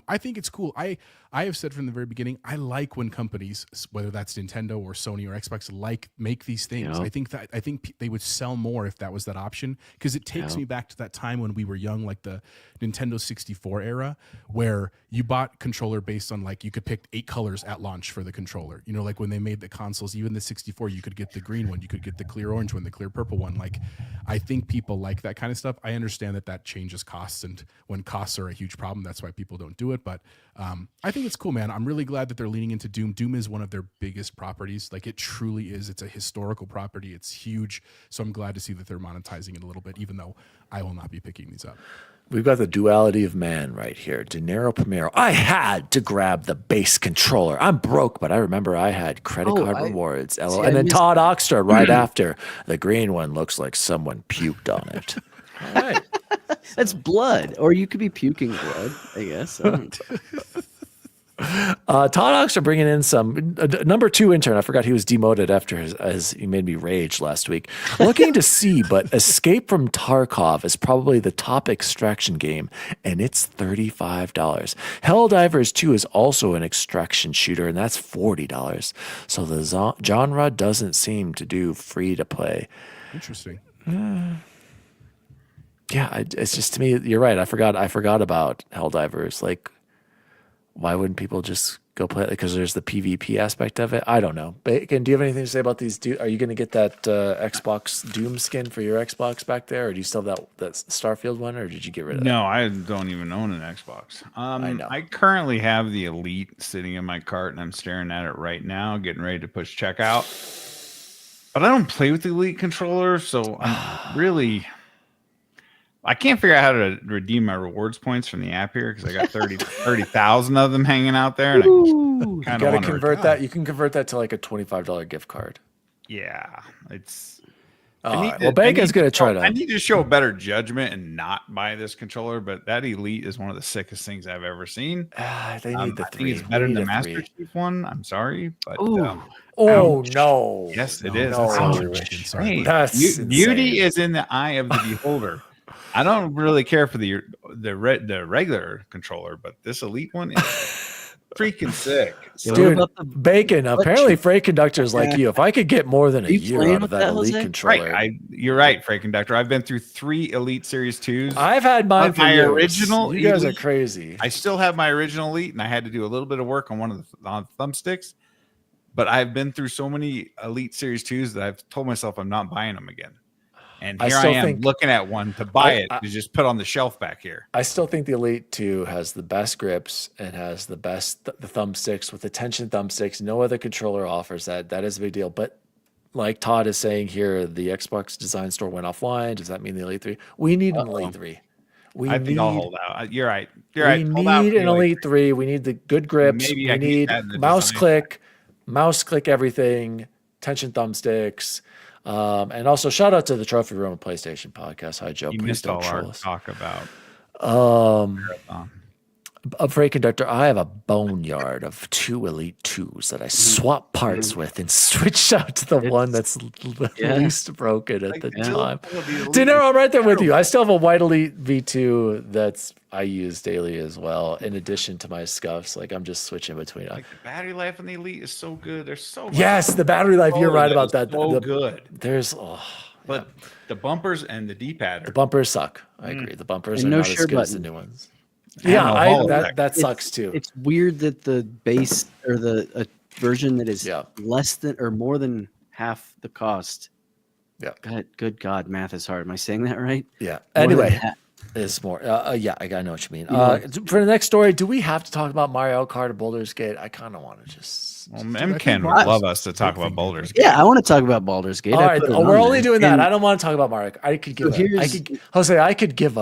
I think it's cool. I have said from the very beginning, I like when companies, whether that's Nintendo or Sony or Xbox, make these things. Yeah. I think they would sell more if that was that option, because it takes me back to that time when we were young, like the Nintendo 64 era, where you bought controller based on like you could pick 8 colors at launch for the controller. You know, like when they made the consoles, even the 64, you could get the green one, you could get the clear orange one, the clear purple one. Like I think people like that kind of stuff. I understand that changes costs, and when costs are a huge problem, that's why people don't do it. But I think it's cool, man. I'm really glad that they're leaning into Doom. Doom is one of their biggest properties. Like it truly is. It's a historical property. It's huge. So I'm glad to see that they're monetizing it a little bit, even though I will not be picking these up. We've got the duality of man right here. Dinero Primero. I had to grab the base controller. I'm broke, but I remember I had credit card rewards. see, And I then missed Todd Oxtra right after. The green one looks like someone puked on it. All right. That's blood, or you could be puking blood, I guess. I don't know. Todd Oxtra bringing in some number 2 intern. I forgot he was demoted after as he made me rage last week. Looking to see, but Escape from Tarkov is probably the top extraction game, and it's $35. Helldivers 2 is also an extraction shooter, and that's $40. So the genre doesn't seem to do free to play. Interesting. Yeah, it's just, to me, you're right. I forgot about Helldivers. Like, why wouldn't people just go play it? Because there's the PvP aspect of it. I don't know. Bacon, do you have anything to say about these? Are you going to get that Xbox Doom skin for your Xbox back there, or do you still have that Starfield one, or did you get rid of that? No, I don't even own an Xbox. I know. I currently have the Elite sitting in my cart, and I'm staring at it right now, getting ready to push checkout. But I don't play with the Elite controller, so I'm really... I can't figure out how to redeem my rewards points from the app here because I got 30,000 of them hanging out there. And You got to convert that. You can convert that to like a $25 gift card. Yeah, it's... Well, Bacon's going to try to... I need to show better judgment and not buy this controller, but that Elite is one of the sickest things I've ever seen. They need the 3. I think it's better than the Master Chief one. I'm sorry, but... oh, no. Yes, it is. Ouch. Sorry. That's beauty is in the eye of the beholder. I don't really care for the regular controller, but this Elite one is freaking sick. So Dude, Bacon, apparently Freight Conductor's like you. If I could get more than a year out of that Elite controller. Right, you're right, Freight Conductor. I've been through 3 Elite Series 2s. I've had mine for my years. original. You guys Elite, are crazy. I still have my original Elite, and I had to do a little bit of work on one of the thumbsticks. But I've been through so many Elite Series 2s that I've told myself I'm not buying them again. And here I am looking at one to buy it to just put on the shelf back here. I still think the Elite 2 has the best grips and has the best the thumbsticks with the tension thumbsticks. No other controller offers that. That is a big deal. But like Todd is saying here, the Xbox Design Store went offline. Does that mean the Elite 3? We need an Elite 3. I think I'll hold out. You're right. We need an Elite 3. We need the good grips. We need mouse click everything, tension thumbsticks. And also shout out to the Trophy Room and PlayStation podcast. Hi, Joe. You Please missed don't all our troll us. talk about Freight Conductor, I have a boneyard of 2 Elite 2s that I swap parts with and switch out to the one that's least broken at the time. Dinero, I'm right there with you. I still have a white Elite V2 that's I use daily as well, in addition to my scuffs. Like, I'm just switching between. Like, the battery life on the Elite is so good. There's so much. Yes, the battery life. You're right about that. So good. There's but the bumpers and the D-pad. The bumpers suck. I agree. The bumpers are not as good as the new ones. That sucks too. It's weird that the base or the version that is less than or more than half the cost. Yeah. Good God, math is hard. Am I saying that right? Yeah. Anyway, it's more. Yeah, I know what you mean. For the next story, do we have to talk about Mario Kart or Baldur's Gate? I kind of want to just. Well, Ken would love us to talk about Baldur's Gate. Yeah, I want to talk about Baldur's Gate. All right, we're only doing that. I don't want to talk about Mario. I could give. Jose, I could give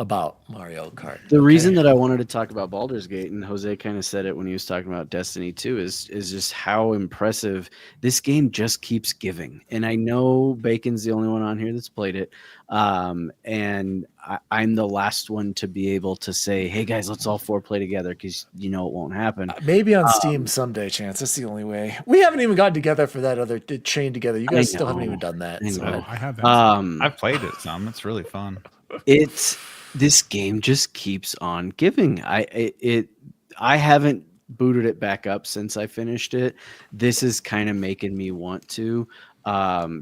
about Mario Kart. The reason that I wanted to talk about Baldur's Gate, and Jose kind of said it when he was talking about Destiny 2, is just how impressive this game just keeps giving. And I know Bacon's the only one on here that's played it. And I'm the last one to be able to say, hey guys, let's all 4 play together, because it won't happen. Maybe on Steam someday, Chance. That's the only way. We haven't even gotten together for that other chain together. You guys still haven't even done that. I have that. I've played it some. It's really fun. This game just keeps on giving. I haven't booted it back up since I finished it. This is kind of making me want to,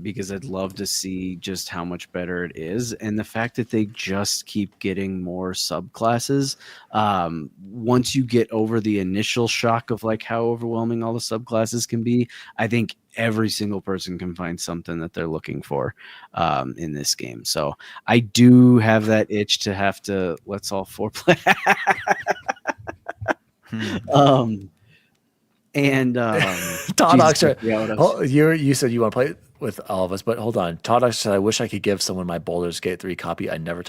because I'd love to see just how much better it is. And the fact that they just keep getting more subclasses. Once you get over the initial shock of like how overwhelming all the subclasses can be, I think every single person can find something that they're looking for in this game. So I do have that itch to have to let's all 4 play. Todd Oxford, you said you want to play it? with all of us. But hold on, Todd actually said, "I wish I could give someone my Baldur's Gate 3 copy. I never.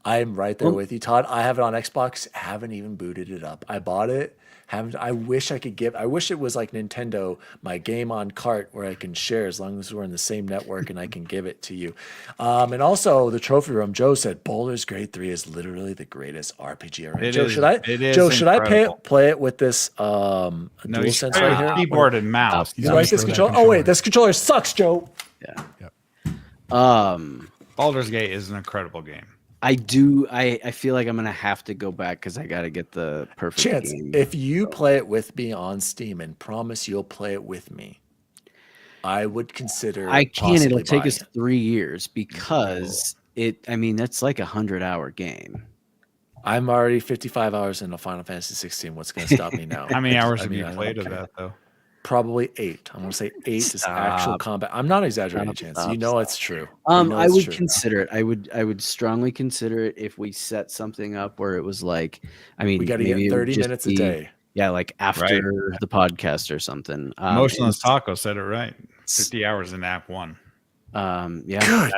I'm right there with you, Todd. I have it on Xbox. Haven't even booted it up. I bought it. Haven't. I wish I could give. I wish it was like Nintendo, my game on cart where I can share as long as we're in the same network and I can give it to you. And also the trophy room. Joe said Baldur's Gate 3 is literally the greatest RPG ever. Joe, should I? Joe, should I play it with this DualSense right here? Keyboard and mouse. You like this controller? Oh wait, this controller sucks, Joe. Yeah. Yep. Baldur's Gate is an incredible game. I do. I feel like I'm gonna have to go back because I got to get the perfect Chance, game. if you play it with me on Steam and promise you'll play it with me, I would consider. I can. It'll take buying us 3 years because I mean, that's like a 100-hour game. I'm already 55 hours into Final Fantasy 16. What's going to stop me now? How many hours have you played of that though? Probably 8. I'm going to say 8 is actual combat. I'm not exaggerating, Chance. You know it's true. I would consider it. I would strongly consider it if we set something up where it was like, I mean, we got to get 30 minutes a day. Yeah, like after the podcast or something. Motionless Taco said it right. 50 hours in Act 1. Yeah.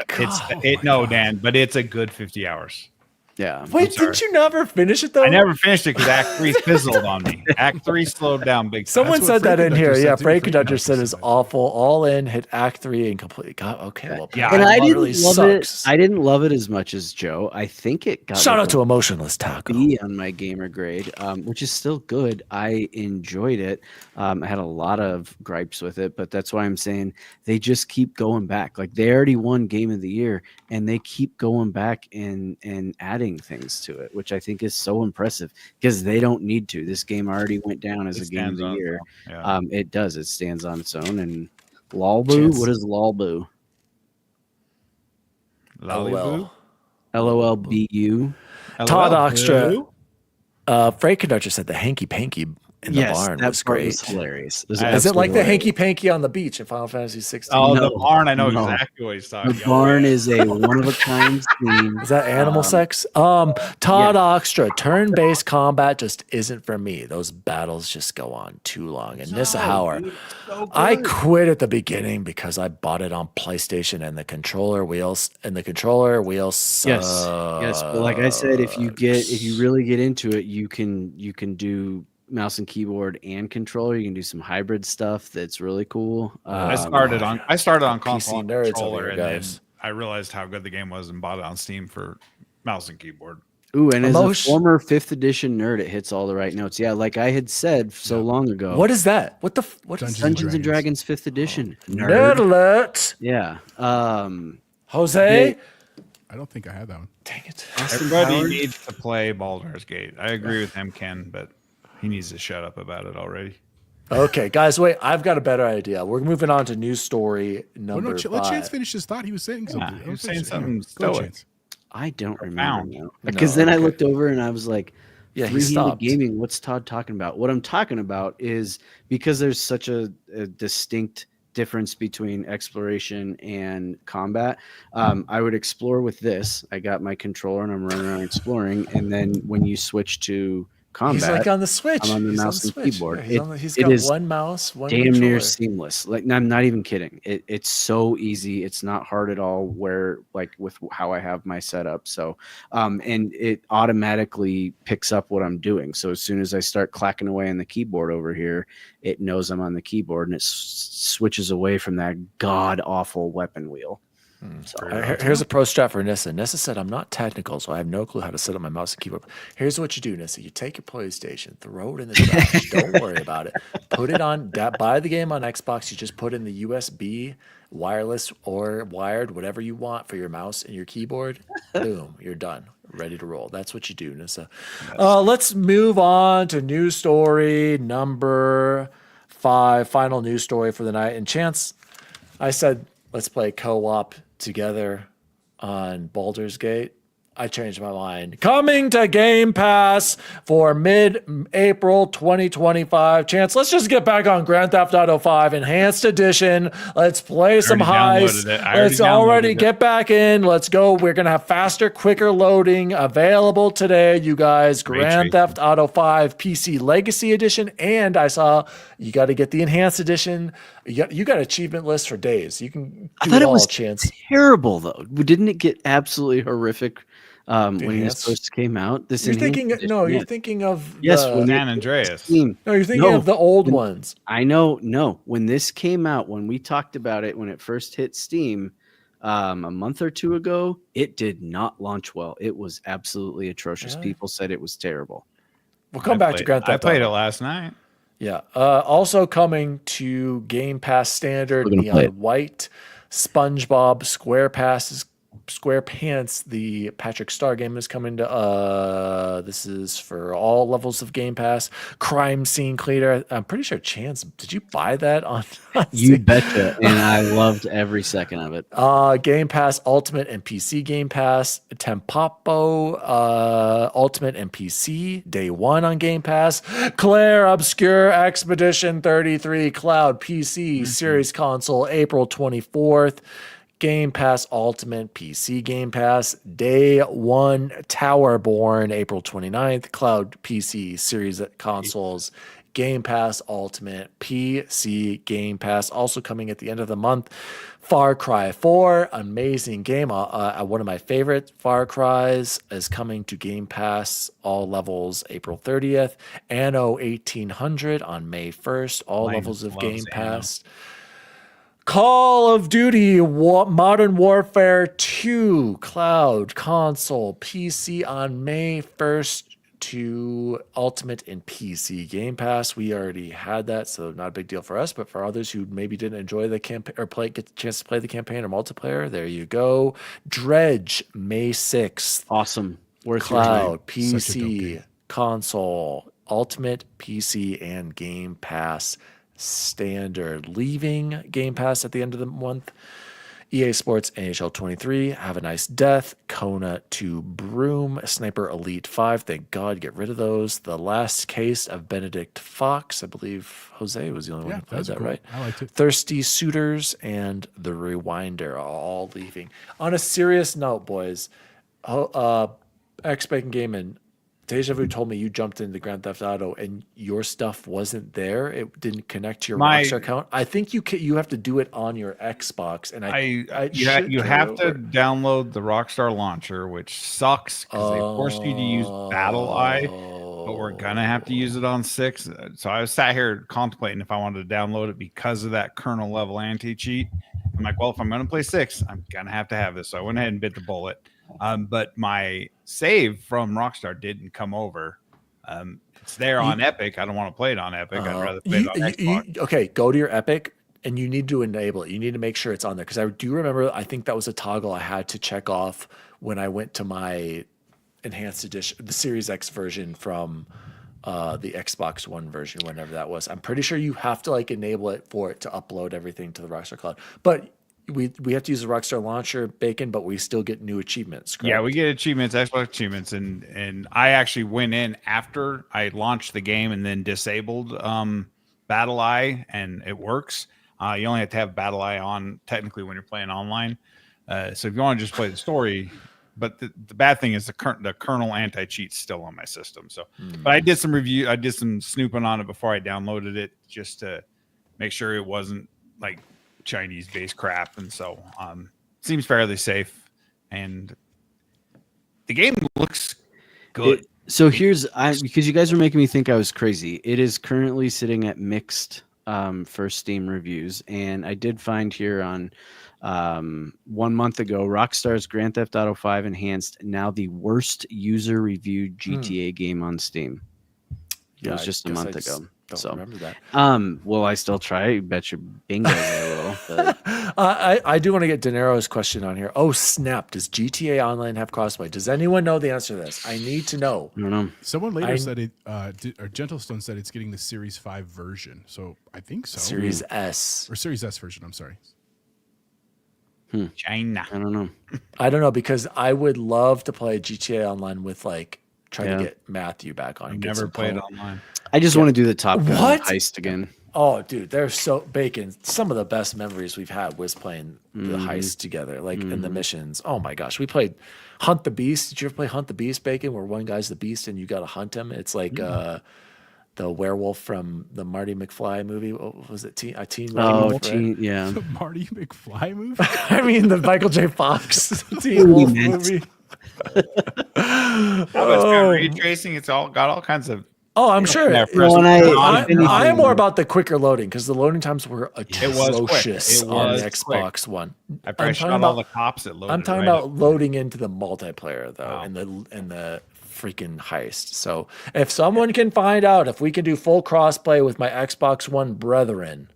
No, Dan, but it's a good 50 hours. Yeah. Wait, did you never finish it though? I never finished it because Act 3 fizzled on me. Act 3 slowed down big time. Someone said that in here. Yeah, Frank Conductor said it's awful. All in, hit Act 3 and completely. God, okay. Well, yeah, and I didn't love it. I didn't love it as much as Joe. I think it got shout out to Emotionless Taco B on my gamer grade, which is still good. I enjoyed it. I had a lot of gripes with it, but that's why I'm saying they just keep going back. Like they already won Game of the Year, and they keep going back and adding things to it, which I think is so impressive because they don't need to. This game already went down as a Game of the Year. Yeah. It does. It stands on its own. And Lolboo, what is Lolboo? LOL. LOLBU. Todd Oxtra. Freight Conductor said the hanky panky in the barn was great. Was hilarious. Is it like the hanky panky on the beach in Final Fantasy 16? Oh, no, the barn. I know exactly what he's talking about. The barn is a one-of-a-kind theme. Is that animal sex? Todd Oxtra, turn-based combat just isn't for me. Those battles just go on too long. And Nissa Hauer, I quit at the beginning because I bought it on PlayStation and the controller wheels suck. Yes. But like I said, if you really get into it, you can do mouse and keyboard and controller. You can do some hybrid stuff that's really cool. I started on console PC nerds controller, over here, guys. and then I realized how good the game was and bought it on Steam for mouse and keyboard. Ooh, and as a former 5th edition nerd, it hits all the right notes. Yeah, like I had said so long ago. What is that? What is Dungeons and Dragons 5th edition? Nerd alert. Yeah. Jose? I don't think I had that one. Dang it. Everybody needs to play Baldur's Gate. I agree with him, Ken, but he needs to shut up about it already. Okay, guys, wait. I've got a better idea. We're moving on to news story number 5. Let Chance finish his thought. He was saying something. He was saying something stoic. I don't remember now. Because then I looked over and I was like, he stopped. Gaming, what's Todd talking about? What I'm talking about is because there's such a distinct difference between exploration and combat. I would explore with this. I got my controller and I'm running around exploring. And then when you switch to combat, he's like on the Switch. I'm on the mouse and keyboard. He's got one mouse, one damn controller. near seamless. Like I'm not even kidding. It's so easy. It's not hard at all. Where like with how I have my setup. So, and it automatically picks up what I'm doing. So as soon as I start clacking away on the keyboard over here, it knows I'm on the keyboard and it switches away from that god awful weapon wheel. So, here's a pro strat for Nissa. Nissa said, I'm not technical, so I have no clue how to set up my mouse and keyboard. Here's what you do, Nissa. You take your PlayStation, throw it in the trash. Don't worry about it. Put it on, buy the game on Xbox. You just put in the USB, wireless or wired, whatever you want for your mouse and your keyboard. Boom, you're done. Ready to roll. That's what you do, Nissa. Let's move on to news story number 5. Final news story for the night. And Chance, I said, let's play co-op together on Baldur's Gate. I changed my mind. Coming to Game Pass for mid-April 2025. Chance, let's just get back on Grand Theft Auto 5 Enhanced Edition. Let's play some heists. Let's already get back in. Let's go. We're going to have faster, quicker loading available today, you guys. Grand Theft Auto 5 PC Legacy Edition. And I saw you got to get the Enhanced Edition. You got achievement list for days. You can do it all, Chance. Terrible, though. Didn't it get absolutely horrific? When this first came out, you're thinking of San Andreas. No, you're thinking of the old ones. I know. No, when this came out, when we talked about it, when it first hit Steam a month or two ago, it did not launch well. It was absolutely atrocious. Really? People said it was terrible. We'll come back to Grand Theft Auto. I played it last night. Yeah. Also coming to Game Pass Standard, Neon White, SpongeBob SquarePants, the Patrick Star game is coming to this is for all levels of Game Pass. Crime Scene Cleaner. I'm pretty sure Chance, did you buy that on You betcha. And I loved every second of it. Game Pass Ultimate and PC Game Pass. Tempopo Ultimate and PC Day 1 on Game Pass. Claire Obscure Expedition 33 Cloud PC Series Console April 24th. Game Pass Ultimate PC Game Pass Day 1 Towerborn April 29th. Cloud PC Series Consoles Game Pass Ultimate PC Game Pass. Also coming at the end of the month, Far Cry 4, amazing game. One of my favorite Far Cries is coming to Game Pass all levels April 30th. Anno 1800 on May 1st, all levels of Game Pass. Call of Duty Modern Warfare 2 Cloud Console PC on May 1st to Ultimate and PC Game Pass. We already had that, so not a big deal for us, but for others who maybe didn't enjoy the campaign or get the chance to play the campaign or multiplayer, there you go. Dredge May 6th. Awesome. Worth Cloud PC Console Ultimate PC and Game Pass Standard. Leaving Game Pass at the end of the month, EA Sports NHL 23, Have a Nice Death, Kona 2 Broom, Sniper Elite 5, thank God, get rid of those. The Last Case of Benedict Fox, I believe Jose was the only one who played that, cool. Right? I liked it. Thirsty Suitors and The Rewinder all leaving. On a serious note, boys, X-Bacon Gaming, Deja Vu told me you jumped into Grand Theft Auto and your stuff wasn't there. It didn't connect to your Rockstar account. I think you have to do it on your Xbox. And you have to download the Rockstar launcher, which sucks because they force you to use BattleEye, but we're gonna have to use it on 6. So I was sat here contemplating if I wanted to download it because of that kernel level anti-cheat. I'm like, well, if I'm gonna play 6, I'm gonna have to have this. So I went ahead and bit the bullet. But my save from Rockstar didn't come over. It's there on Epic. I don't want to play it on Epic. I'd rather play it on Xbox. Okay, go to your Epic and you need to enable it. You need to make sure it's on there because I do remember. I think that was a toggle I had to check off when I went to my Enhanced Edition, the Series X version from the Xbox One version, whenever that was. I'm pretty sure you have to enable it for it to upload everything to the Rockstar Cloud, but. We have to use the Rockstar launcher, Bacon, but we still get new achievements. Correct? Yeah, we get achievements, Xbox achievements, and I actually went in after I launched the game and then disabled BattleEye, and it works. You only have to have BattleEye on technically when you're playing online. So if you want to just play the story, but the bad thing is the kernel anti-cheat's still on my system. So, but I did some snooping on it before I downloaded it just to make sure it wasn't Chinese based crap, and so seems fairly safe, and the game looks good. So because you guys were making me think I was crazy. It is currently sitting at mixed for Steam reviews, and I did find here on 1 month ago, Rockstar's Grand Theft Auto 5 Enhanced, now the worst user reviewed GTA game on Steam. It was just a month ago. Don't remember that. Well, I still try. Bet your bingo there a little. But. I do want to get De Niro's question on here. Oh, snap. Does GTA Online have crossplay? Does anyone know the answer to this? I need to know. I don't know. Someone later said it, or Gentlestone said it's getting the Series 5 version. So I think so. Series S. Or Series S version, I'm sorry. China. I don't know. I don't know, because I would love to play GTA Online with trying Yeah. to get Matthew back on. I've and get never some played co- online. I just want to do the Top Gun What? heist again. Oh, dude, they're so bacon. Some of the best memories we've had was playing the heist together, in the missions. Oh my gosh, we played Hunt the Beast. Did you ever play Hunt the Beast, Bacon, where one guy's the beast and you got to hunt him? It's like the werewolf from the Marty McFly movie. What was it? Teen Oh, Wolf, right? yeah. The Marty McFly movie. I mean, the Michael J. Fox Teen Wolf movie. Oh, it's got ray tracing. It's all got all kinds of. Oh, I'm sure. Yeah, I am more about the quicker loading, because the loading times were was quick. atrocious It on was the Xbox One. After I I'm shot talking all about- the cops, it loaded. I'm talking right about up. loading into the multiplayer though, Wow. and the freaking heist. So if someone can find out if we can do full crossplay with my Xbox One brethren,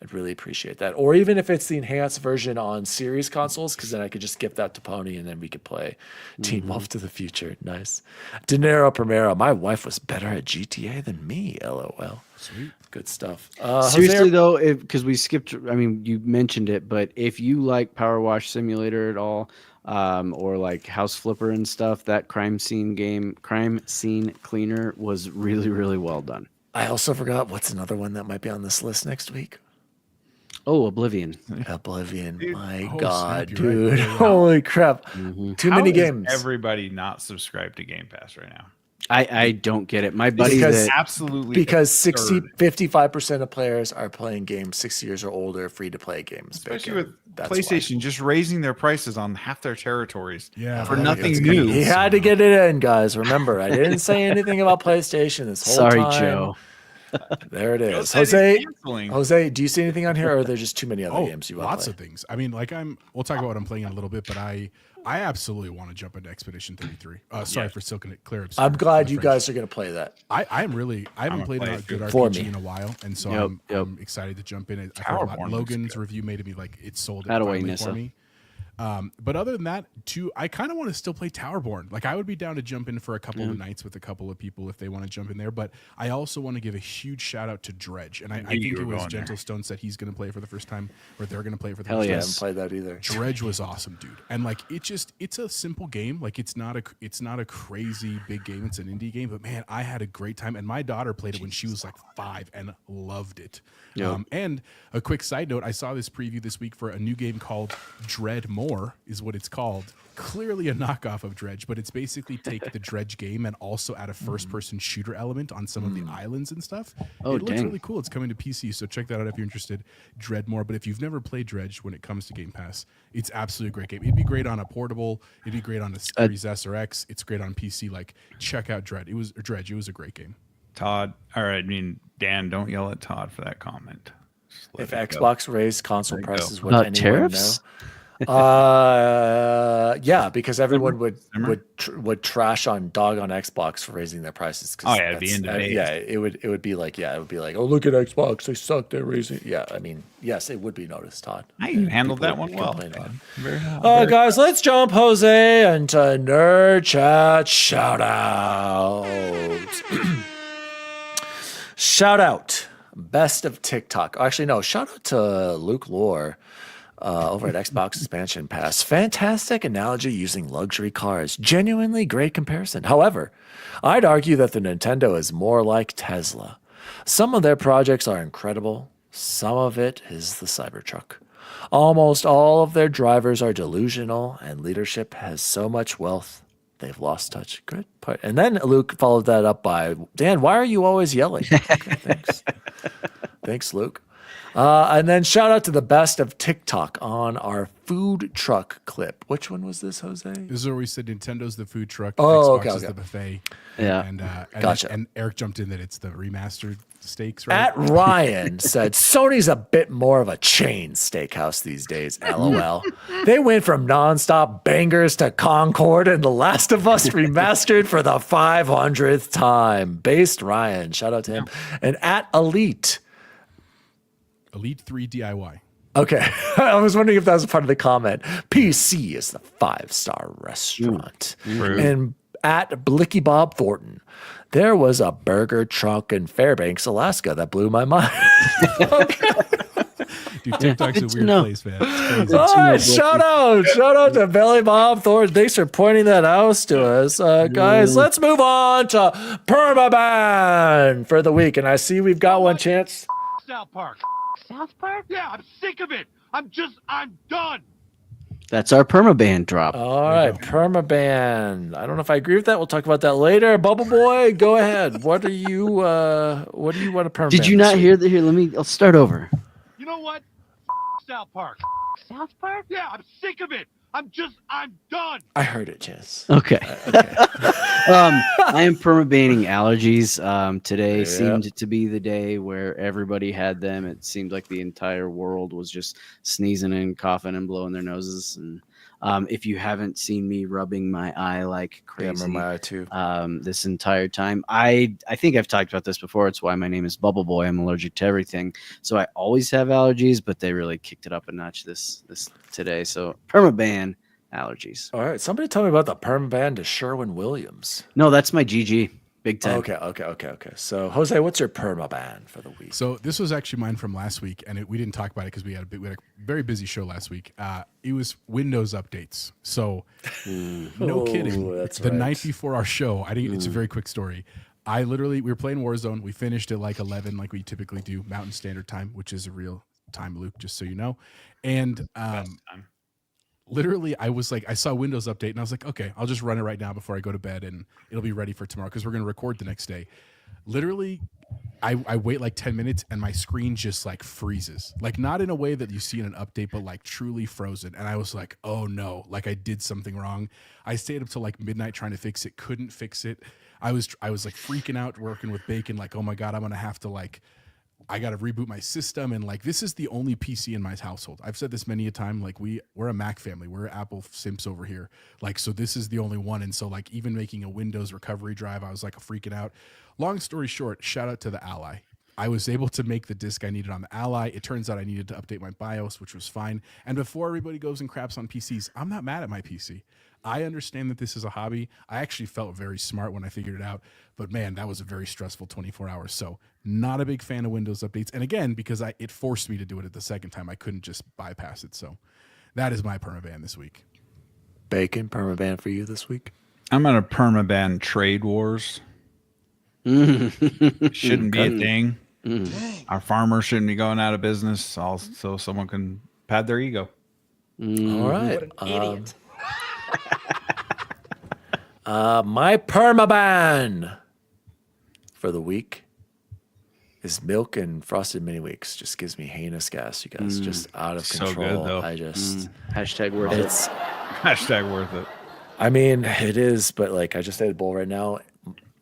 I'd really appreciate that. Or even if it's the enhanced version on series consoles, because then I could just gift that to Pony and then we could play Teen Wolf to the future. Nice. De Niro Primero, my wife was better at GTA than me. LOL. Sweet. Good stuff. Seriously though, because we skipped, I mean, you mentioned it, but if you like Power Wash Simulator at all, or like House Flipper and stuff, that crime scene cleaner was really, really well done. I also forgot what's another one that might be on this list next week. Oh, Oblivion. Oblivion. Dude. My Oh, God, snap, you're right. dude. Yeah, yeah. Holy crap. Too How many is games. Everybody not subscribed to Game Pass right now. I don't get it. My buddy Because- that Absolutely. Because absurd. 55% of players are playing games 6 years or older, free to play games. Especially Bacon. with That's why. PlayStation just raising their prices on half their territories. Yeah, For but nothing it's new. He had to get it in, guys. Remember, I didn't say anything about PlayStation this whole sorry, time. Joe. There it Joe is. said he's Jose, canceling. Jose, do you see anything on here, or are there just too many other Oh, games you want lots to of play? things. I mean, we'll talk about what I'm playing in a little bit, but I absolutely want to jump into Expedition 33. Sorry for Silken Clear. I'm glad you guys are going to play that. I haven't gonna played play a it good too. For RPG me. in a while, and so Yep, I'm excited to jump in. I thought Towerborn about looks Logan's good. review made me like it sold it Attaboy, finally Nissa. for me. But other than that, too, I kind of want to still play Towerborn. Like I would be down to jump in for a couple of nights with a couple of people if they want to jump in there. But I also want to give a huge shout out to Dredge, and I knew think you it were was going there. Gentle Stone said he's going to play it for the first time, or they're going to play it for the Hell first I time. yes. haven't played that either. Dredge was awesome, dude. And like it's a simple game. Like it's not a crazy big game. It's an indie game, but man, I had a great time. And my daughter played it when she was like 5 and loved it. Yep. And a quick side note, I saw this preview this week for a new game called Dread More, is what it's called. Clearly a knockoff of Dredge, but it's basically take the Dredge game and also add a first-person shooter element on some of the islands and stuff. Oh, it looks dang. really cool. It's coming to PC, so check that out if you're interested. Dread More. But if you've never played Dredge when it comes to Game Pass, it's absolutely a great game. It'd be great on a portable. It'd be great on a Series S or X. It's great on PC. Like, check out Dredge. It was a great game. Todd, or I mean, Dan, don't yell at Todd for that comment. Just let If it go. Xbox raised console There you go. prices, would anyone Tariffs? know? Yeah, because everyone would trash on dog on Xbox for raising their prices. 'Cause Oh, yeah, it'd be in that's- debate. yeah, it would be like, oh, look at Xbox, they suck, they're raising. Yeah, I mean, yes, it would be noticed, Todd. I handled People that one would well. complain about it. Very- Guys, let's jump, Jose, into Nerd Chat shout out. Shout out, best of TikTok. Actually, no, shout out to Luke Lore over at Xbox Expansion Pass. Fantastic analogy using luxury cars. Genuinely great comparison. However, I'd argue that the Nintendo is more like Tesla. Some of their projects are incredible. Some of it is the Cybertruck. Almost all of their drivers are delusional, and leadership has so much wealth, they've lost touch. Good part. And then Luke followed that up by, Dan, why are you always yelling? Okay, thanks. Thanks, Luke. And then shout out to the best of TikTok on our food truck clip. Which one was this, Jose? This is where we said Nintendo's the food truck, Oh, Xbox is okay. the buffet. Yeah. And Gotcha. And Eric jumped in that it's the remastered steaks, right? At Ryan said, Sony's a bit more of a chain steakhouse these days, LOL. They went from nonstop bangers to Concord and The Last of Us remastered for the 500th time. Based Ryan, shout out to him. And at Elite, Elite 3 DIY. okay, I was wondering if that was part of the comment. PC is the 5-star restaurant. And at Blicky Bob Thornton, there was a burger truck in Fairbanks, Alaska that blew my mind. Dude, TikTok's a Good to weird know. place, man. It's crazy. Good to know, Shout out to Belly Bob Thornton. Thanks for pointing that out to us. Guys, let's move on to PERMABANNED for the week. And I see we've got one chance. South Park. South Park? Yeah, I'm sick of it. I'm done. That's our permaband drop. All right, PERMABANNED. I don't know if I agree with that. We'll talk about that later. Bubble Boy, go ahead. What do you want to PERMABANNED? Did you not hear that? Here, I'll start over. You know what? South Park. South Park? Yeah, I'm sick of it. I'm done. I heard it, Chance. Okay. I am permabanning allergies. Today seemed to be the day where everybody had them. It seemed like the entire world was just sneezing and coughing and blowing their noses. And if you haven't seen me rubbing my eye like crazy, Yeah, my eye too. This entire time, I think I've talked about this before. It's why my name is Bubble Boy. I'm allergic to everything, so I always have allergies, but they really kicked it up a notch this today. So permaban allergies. All right, somebody tell me about the PERMABANNED to Sherwin-Williams. No, we GG. Big time. Okay. So, Jose, what's your PERMABANNED for the week? So this was actually mine from last week, and we didn't talk about it because we had a very busy show last week. It was Windows updates. So no kidding. That's the right. night before our show, I think it's a very quick story. We were playing Warzone. We finished at like 11, like we typically do, Mountain Standard Time, which is a real time, Luke, just so you know. And literally, I saw Windows update, and I was like, okay, I'll just run it right now before I go to bed, and it'll be ready for tomorrow because we're going to record the next day. Literally, I wait like 10 minutes, and my screen just like freezes, like not in a way that you see in an update, but like truly frozen. And I was like, oh no, like I did something wrong. I stayed up till like midnight trying to fix it, couldn't fix it. I was like freaking out working with Bacon, like, oh my God, I'm going to have to I got to reboot my system. And like, this is the only PC in my household. I've said this many a time, like we're a Mac family. We're Apple simps over here. Like, so this is the only one. And so like even making a Windows recovery drive, I was like freaking out. Long story short, shout out to the Ally. I was able to make the disk I needed on the Ally. It turns out I needed to update my BIOS, which was fine. And before everybody goes and craps on PCs, I'm not mad at my PC. I understand that this is a hobby. I actually felt very smart when I figured it out. But man, that was a very stressful 24 hours. So not a big fan of Windows updates. And again, because it forced me to do it at the second time, I couldn't just bypass it. So that is my permaban this week. Bacon, PERMABANNED for you this week? I'm going to permaban trade wars. Shouldn't be a thing. Our farmers shouldn't be going out of business so someone can pad their ego. All right. What an idiot. My PERMABANNED for the week is milk and frosted mini weeks. Just gives me heinous gas, you guys. Just out of So control. good, though. I just Hashtag worth it. it's Hashtag worth it. I mean, it is, but like I just ate a bowl right now.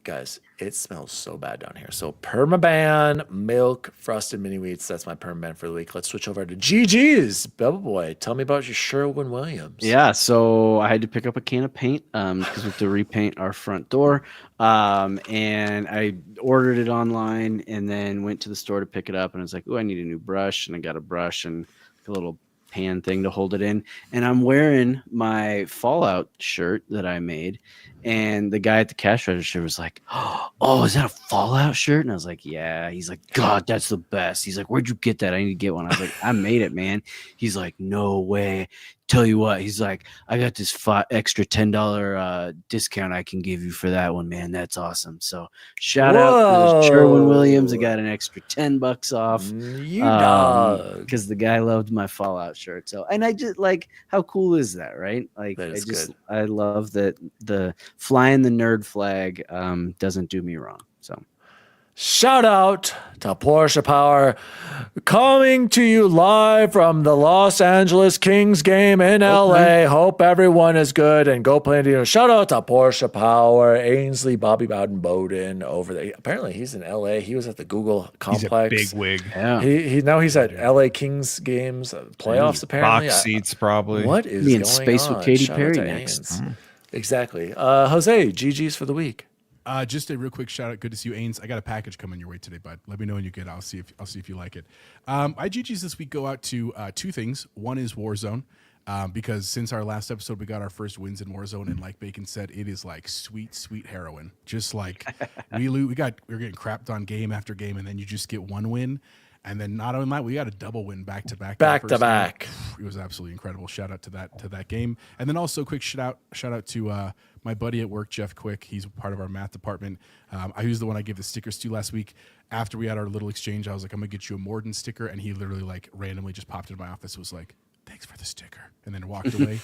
Guys, it smells so bad down here. So PERMABANNED, milk, frosted mini wheats. That's my PERMABANNED for the week. Let's switch over to GG's. Bubble Boy, tell me about your Sherwin-Williams. Yeah, so I had to pick up a can of paint because we have to repaint our front door. And I ordered it online and then went to the store to pick it up. And I was like, oh, I need a new brush. And I got a brush and a little pan thing to hold it in. And I'm wearing my Fallout shirt that I made. And the guy at the cash register was like, oh, is that a Fallout shirt? And I was like, yeah. He's like, God, that's the best. He's like, where'd you get that? I need to get one. I was like, I made it, man. He's like, no way. Tell you what, he's like, I got this extra $10 discount I can give you for that one, man. That's awesome. So shout out to Sherwin-Williams. I got an extra $10 off. You dog. Because the guy loved my Fallout shirt. So, and I just like, how cool is that, right? Like, That is good. I love that the flying the nerd flag doesn't do me wrong. So. Shout out to Porsche Power, coming to you live from the Los Angeles Kings game in LA. Hope everyone is good and go play Indiana. Shout out to Porsche Power, Ainsley, Bobby Bowden over there. Apparently he's in LA. He was at the Google complex. He's a big wig. Yeah. He's at LA Kings games, playoffs apparently. Box seats probably. What is Be in going space on? with Katy Shout out Perry to next. Ains. Jose, GG's for the week. Just a real quick shout out. Good to see you, Ains. I got a package coming your way today, bud. Let me know when you get it. I'll see if you like it. My GGs this week go out to two things. One is Warzone, because since our last episode, we got our first wins in Warzone, and like Bacon said, it is like sweet, sweet heroin. Just like we're getting crapped on game after game, and then you just get one win. And then not only that, we got a double win back to back. Back to back. It was absolutely incredible. Shout out to that game. And then also quick shout out to my buddy at work, Jeff Quick. He's part of our math department. I was the one I gave the stickers to last week. After we had our little exchange, I was like, I'm gonna get you a Morden sticker, and he literally like randomly just popped into my office. Was like, thanks for the sticker, and then walked away.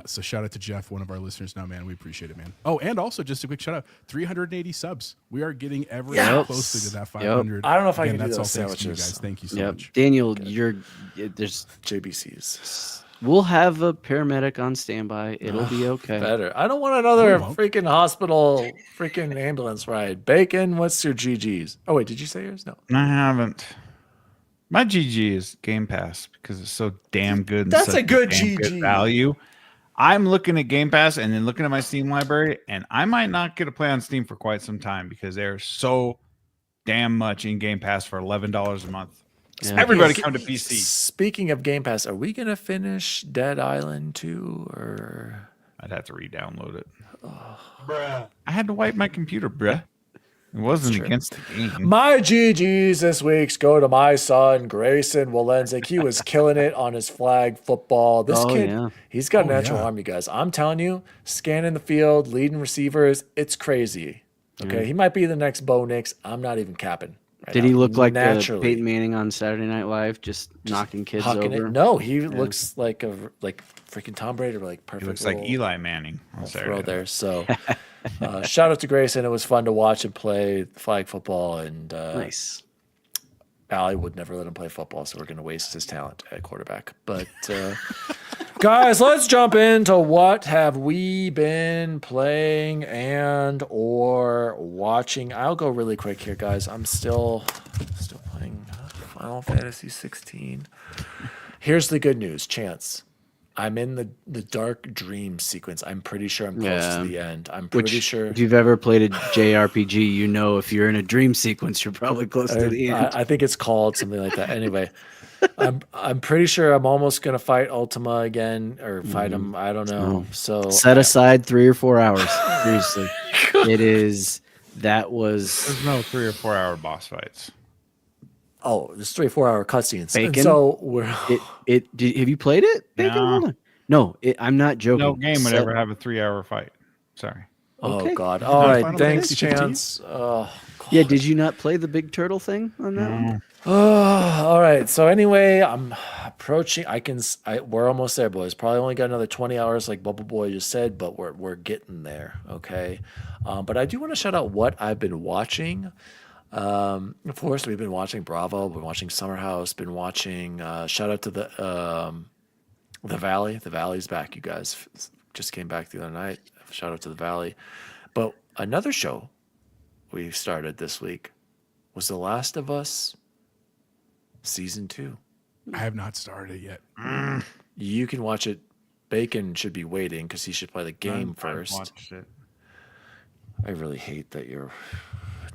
So shout out to Jeff, one of our listeners now, man. We appreciate it, man. Oh, and also just a quick shout out, 380 subs. We are getting ever closer to that 500. I don't know if I Again, can do that's those all thanks to you sandwiches. guys. Thank you so much. Daniel, there's JBCs. we'll have a paramedic on standby. It'll be okay. Better. I don't want another We won't. freaking hospital freaking ambulance ride. Bacon, what's your GGs? Oh, wait, did you say yours? No. I haven't. My GG is Game Pass because it's so damn good. And That's such a good damn GG. value. I'm looking at Game Pass and then looking at my Steam library, and I might not get a play on Steam for quite some time because they're so damn much in Game Pass for $11 a month. Yeah. Everybody come to PC. Speaking of Game Pass, are we going to finish Dead Island 2 or... I'd have to re-download it. Bruh. I had to wipe my computer, bruh. It wasn't True. against the game. My GGs this week's go to my son, Grayson Walensik. He was killing it on his flag football. This kid, he's got a natural arm, you guys. I'm telling you, scanning the field, leading receivers, it's crazy. Okay, he might be the next Bo Nix. I'm not even capping. Right Did now. he look like naturally Peyton Manning on Saturday Night Live, just knocking kids hucking over? it? No, he looks like freaking Tom Brady, like perfect. It looks like little Eli Manning on throw Saturday. there. So, shout out to Grayson. It was fun to watch him play flag football, and Nice. Allie would never let him play football, so we're going to waste his talent at quarterback. But guys, let's jump into what have we been playing and or watching. I'll go really quick here, guys. I'm still playing Final Fantasy 16. Here's the good news, Chance. I'm in the dark dream sequence. I'm pretty sure I'm close to the end. I'm pretty sure. If you've ever played a JRPG, you know if you're in a dream sequence, you're probably close to the end. I think it's called something like that. Anyway, I'm pretty sure I'm almost gonna fight Ultima again or fight him. I don't know. So Set aside 3 or 4 hours. Seriously, it is. That was There's no 3 or 4 hour boss fights. oh, there's 3 or 4 hour cutscenes. And Bacon? so we're have you played it? Bacon? No. Hold on. No, I'm not joking. No game would Set- ever have a 3 hour fight. Sorry. oh Okay. god. All right, Final thanks, Fantasy 15? Chance. Oh, Yeah, did you not play the big turtle thing on that one? all right. So anyway, I'm approaching. We're almost there, boys. Probably only got another 20 hours, like Bubble Boy just said, but we're getting there. Okay. But I do want to shout out what I've been watching. Of course, we've been watching Bravo. Been watching Summer House. Been watching. Shout out to the Valley. The Valley's back, you guys. Just came back the other night. Shout out to the Valley. But another show we started this week was The Last of Us Season 2. I have not started it yet. You can watch it. Bacon should be waiting because he should play the game I've first. watched it. I really hate that you're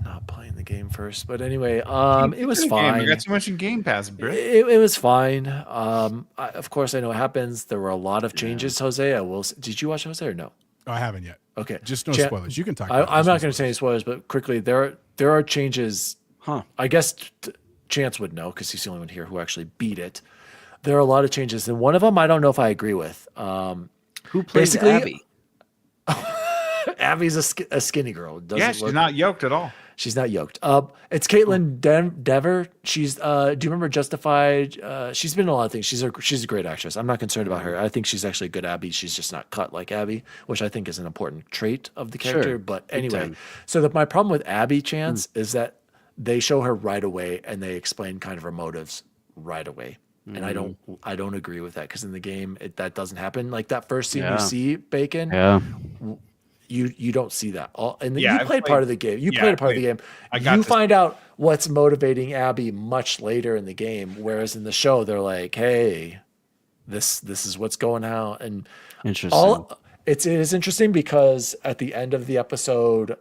not playing the game first. But anyway, it was Game. fine. I got so much in Game Pass, bro. It was fine. Of course, I know what happens. There were a lot of changes, Jose. Did you watch Jose or no? Oh, I haven't yet. Okay. Just no Chan- spoilers. You can talk. About it. I'm Just not no going to say any spoilers. spoilers, but quickly, there are changes. Huh. I guess Chance would know because he's the only one here who actually beat it. There are a lot of changes, and one of them I don't know if I agree with. Who plays Basically- Abby? Abby's a skinny girl. Yeah, she's not yoked at all. She's not yoked. It's Caitlin Dever. She's. Do you remember Justified? She's been in a lot of things. She's a great actress. I'm not concerned about her. I think she's actually a good Abby. She's just not cut like Abby, which I think is an important trait of the character. Sure. But Big anyway, time. so my problem with Abby Chance is that they show her right away and they explain kind of her motives right away. And I don't agree with that because in the game that doesn't happen. Like that first scene Yeah. you see Bacon, Yeah. you don't see that. And Yeah, you I've played part played- of the game. You yeah, played I a part of the played- game. I got You this- find out what's motivating Abby much later in the game, whereas in the show they're like, "Hey, this is what's going on." And Interesting. it is interesting because at the end of the episode,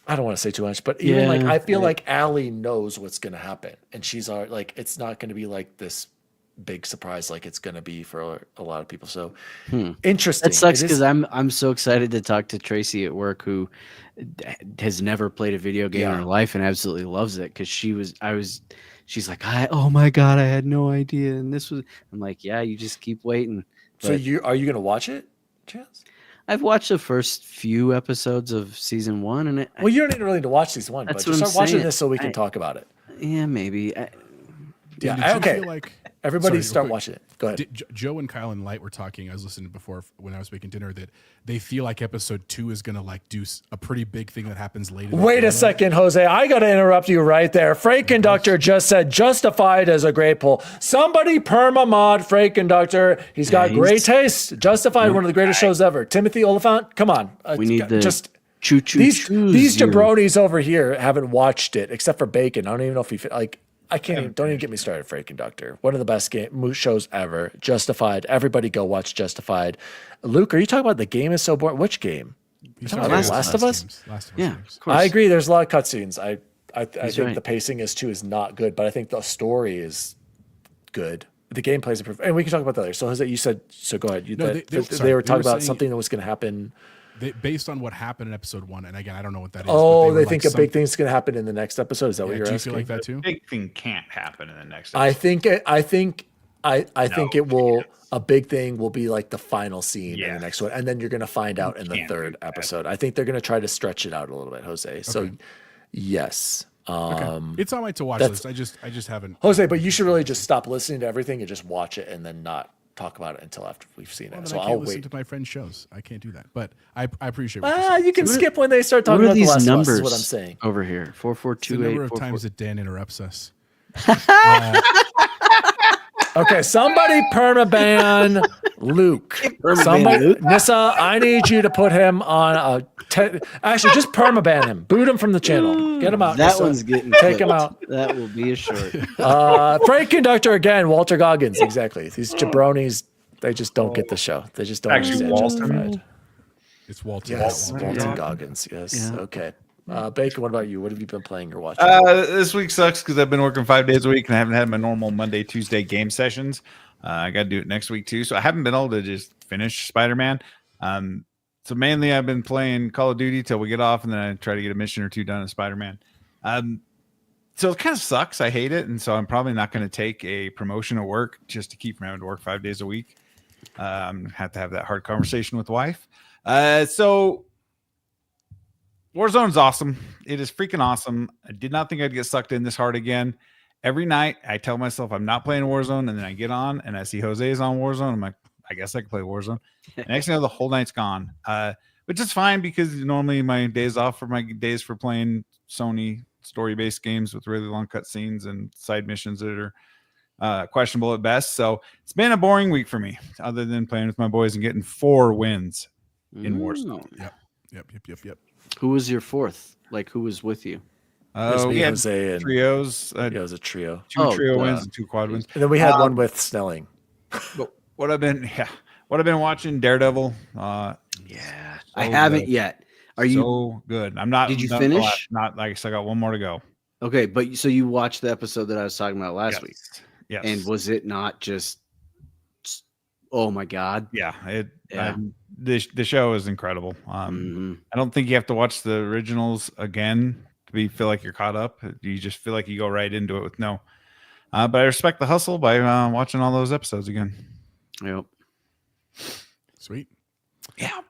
I don't want to say too much, but even like Yeah, I feel right. like Allie knows what's going to happen, and she's like, it's not going to be like this big surprise like it's going to be for a lot of people. So Hmm. interesting. That sucks It is- because I'm so excited to talk to Tracy at work, who has never played a video game in Yeah. her life and absolutely loves it. Because she's like, oh my god, I had no idea, and this was. I'm like, yeah, you just keep waiting. So But are you going to watch it, Chance? I've watched the first few episodes of season 1, and Well, you don't even really need to watch season 1, but That's just what I'm start watching saying. this so we can talk about it. yeah, maybe. Dan, Yeah, did you okay. feel like Everybody sorry, real start quick. watching it. Go ahead. Joe and Kyle and Light were talking. I was listening before when I was making dinner that they feel like episode 2 is going to like do a pretty big thing that happens later. Wait a second, Jose. I got to interrupt you right there. Freight Conductor just said Justified as a great pull. Somebody perma-mod Freight Conductor. He's got great taste. Justified, one of the greatest shows ever. Timothy Oliphant, come on. We need the just choo-choo. these jabronis over here haven't watched it except for Bacon. I don't even know if he like. I can't even, don't even get me started. Freight Conductor, one of the best shows ever. Justified. Everybody go watch Justified. Luke, are you talking about the game is so boring? Which game? He's talking talking about about Last of Us? Last of Us Yeah, games. of course. I agree. There's a lot of cutscenes. I think right. the pacing is not good, but I think the story is good. The gameplay is and we can talk about that later. So Jose, you said so. Go ahead. No, They were talking about saying- something that was going to happen. Based on what happened in episode 1, and again, I don't know what that is. Oh, but they were think like a big thing's going to happen in the next episode. Is that what Yeah, you're do you asking? feel like that too? Big thing can't happen in the next. I episode. think it will. A big thing will be like the final scene in Yeah. the next one, and then you're going to find out in the can't do third that. episode. I think they're going to try to stretch it out a little bit, Jose. So, yes, Okay. It's on my to watch that's- list. I just haven't. Jose. But you should really just stop listening to everything and just watch it, and then not talk about it until after we've seen Well, it. then So I can't I'll listen wait. to my friend's shows. I can't do that. But I appreciate what you're saying. You can skip when they start What talking are about the these Last of Us. numbers Is what I'm saying. over here? It's the 4428. number of times that Dan interrupts us. Okay, somebody permaban Luke. Somebody, Luke? Nissa, I need you to put him on a. Actually, just permaban him. Boot him from the channel. Get him out. That Nissa. one's getting Take him clipped. out. That will be a short. Freight Conductor again. Walter Goggins. Exactly. These jabronis, they just don't get the show. They just don't Actually, understand Walter. Justified. It's Walter. Yes, not Walter. Walter Yeah. Goggins. Yes. Yeah. Okay. Bacon, what about you? What have you been playing or watching? This week sucks because I've been working 5 days a week and I haven't had my normal Monday, Tuesday game sessions. I got to do it next week too, so I haven't been able to just finish Spider-Man. So mainly I've been playing Call of Duty till we get off, and then I try to get a mission or two done in Spider-Man. So it kind of sucks. I hate it, and so I'm probably not going to take a promotion at work just to keep from having to work 5 days a week. Have to have that hard conversation with the wife. So Warzone's awesome. It is freaking awesome. I did not think I'd get sucked in this hard again. Every night I tell myself I'm not playing Warzone, and then I get on and I see Jose is on Warzone. I'm like, I guess I can play Warzone. Next thing I know, the whole night's gone, which is fine because normally my days off are my days for playing Sony story-based games with really long cutscenes and side missions that are questionable at best. So it's been a boring week for me, other than playing with my boys and getting 4 wins in Warzone. Yep. Who was your fourth? Like, who was with you? There's me, We had Jose, and trios, yeah, it was a trio. 2 trio duh. wins and 2 quad wins. And then we had one with Snelling. But what I've been watching, Daredevil. Yeah, so I haven't good. yet. Are you So good. I'm not. Did you not- finish? Not like I still got one more to go. okay? But so you watched the episode that I was talking about last week, Yes. and was it not just? Oh my god! Yeah. Yeah. The show is incredible. Mhm. I don't think you have to watch the originals again to feel like you're caught up. You just feel like you go right into it with no. But I respect the hustle by watching all those episodes again. Yep. Sweet. Yeah.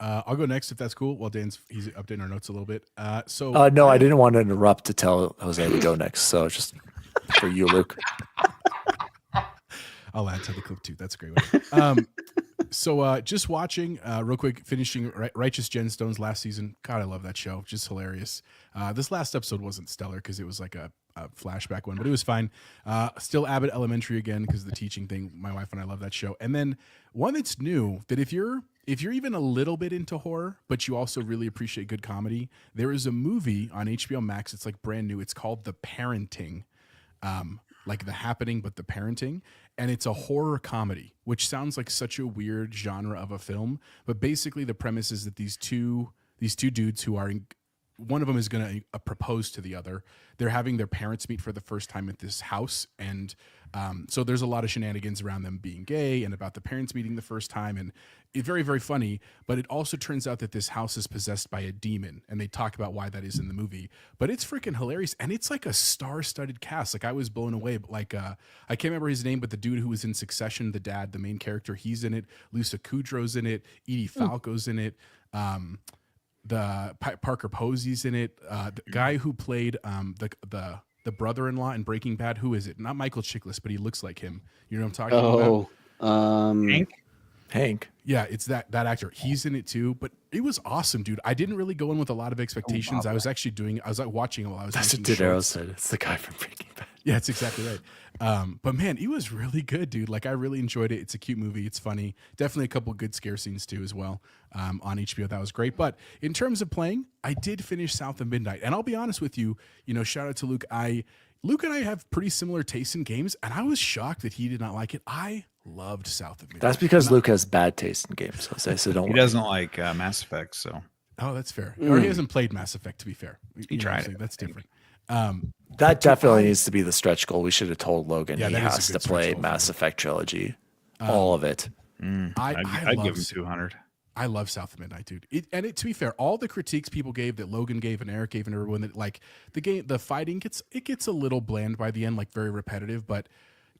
I'll go next if that's cool. While he's updating our notes a little bit. No, I didn't want to interrupt to tell Jose to go next. So just for you, Luke. I'll add to the clip too. That's a great one. So just watching real quick, finishing Righteous Gemstones last season. God, I love that show. Just hilarious. This last episode wasn't stellar because it was like a flashback one, but it was fine. Still Abbott Elementary again because the teaching thing. My wife and I love that show. And then one that's new that if you're even a little bit into horror, but you also really appreciate good comedy, there is a movie on HBO Max. It's like brand new. It's called The Parenting. Like The Happening, but The Parenting. And it's a horror comedy, which sounds like such a weird genre of a film. But basically the premise is that these two dudes who are one of them is going to propose to the other. They're having their parents meet for the first time at this house, and so there's a lot of shenanigans around them being gay and about the parents meeting the first time, and it's very, very funny. But it also turns out that this house is possessed by a demon, and they talk about why that is in the movie. But it's freaking hilarious, and it's like a star-studded cast. Like I was blown away. But like I can't remember his name, but the dude who was in Succession, the dad, the main character, he's in it. Lisa Kudrow's in it. Edie Falco's in it. The Parker Posey's in it. The guy who played the brother-in-law in Breaking Bad. Who is it? Not Michael Chiklis, but he looks like him. You know what I'm talking about? Hank. Yeah, it's that actor. He's in it too. But it was awesome, dude. I didn't really go in with a lot of expectations. I was like watching it while I was. That's what Didero said. It's the guy from Breaking Bad. Yeah, it's exactly right. But man, it was really good, dude. Like I really enjoyed it. It's a cute movie. It's funny. Definitely a couple good scare scenes too as well on HBO. That was great. But in terms of playing, I did finish South of Midnight. And I'll be honest with you, shout out to Luke. Luke and I have pretty similar tastes in games, and I was shocked that he did not like it. I loved South of Midnight. That's because Luke has bad taste in games. So don't. He doesn't like Mass Effect, so. Oh, that's fair. Or he hasn't played Mass Effect, to be fair. He tried it. That's different. That definitely needs to be the stretch goal. We should have told Logan he that is a has good to play stretch goal. Mass Effect trilogy, all of it. I'd give him 200. I love South of Midnight, dude. To be fair, all the critiques people gave, that Logan gave and Eric gave and everyone, that like the fighting gets a little bland by the end, like very repetitive. But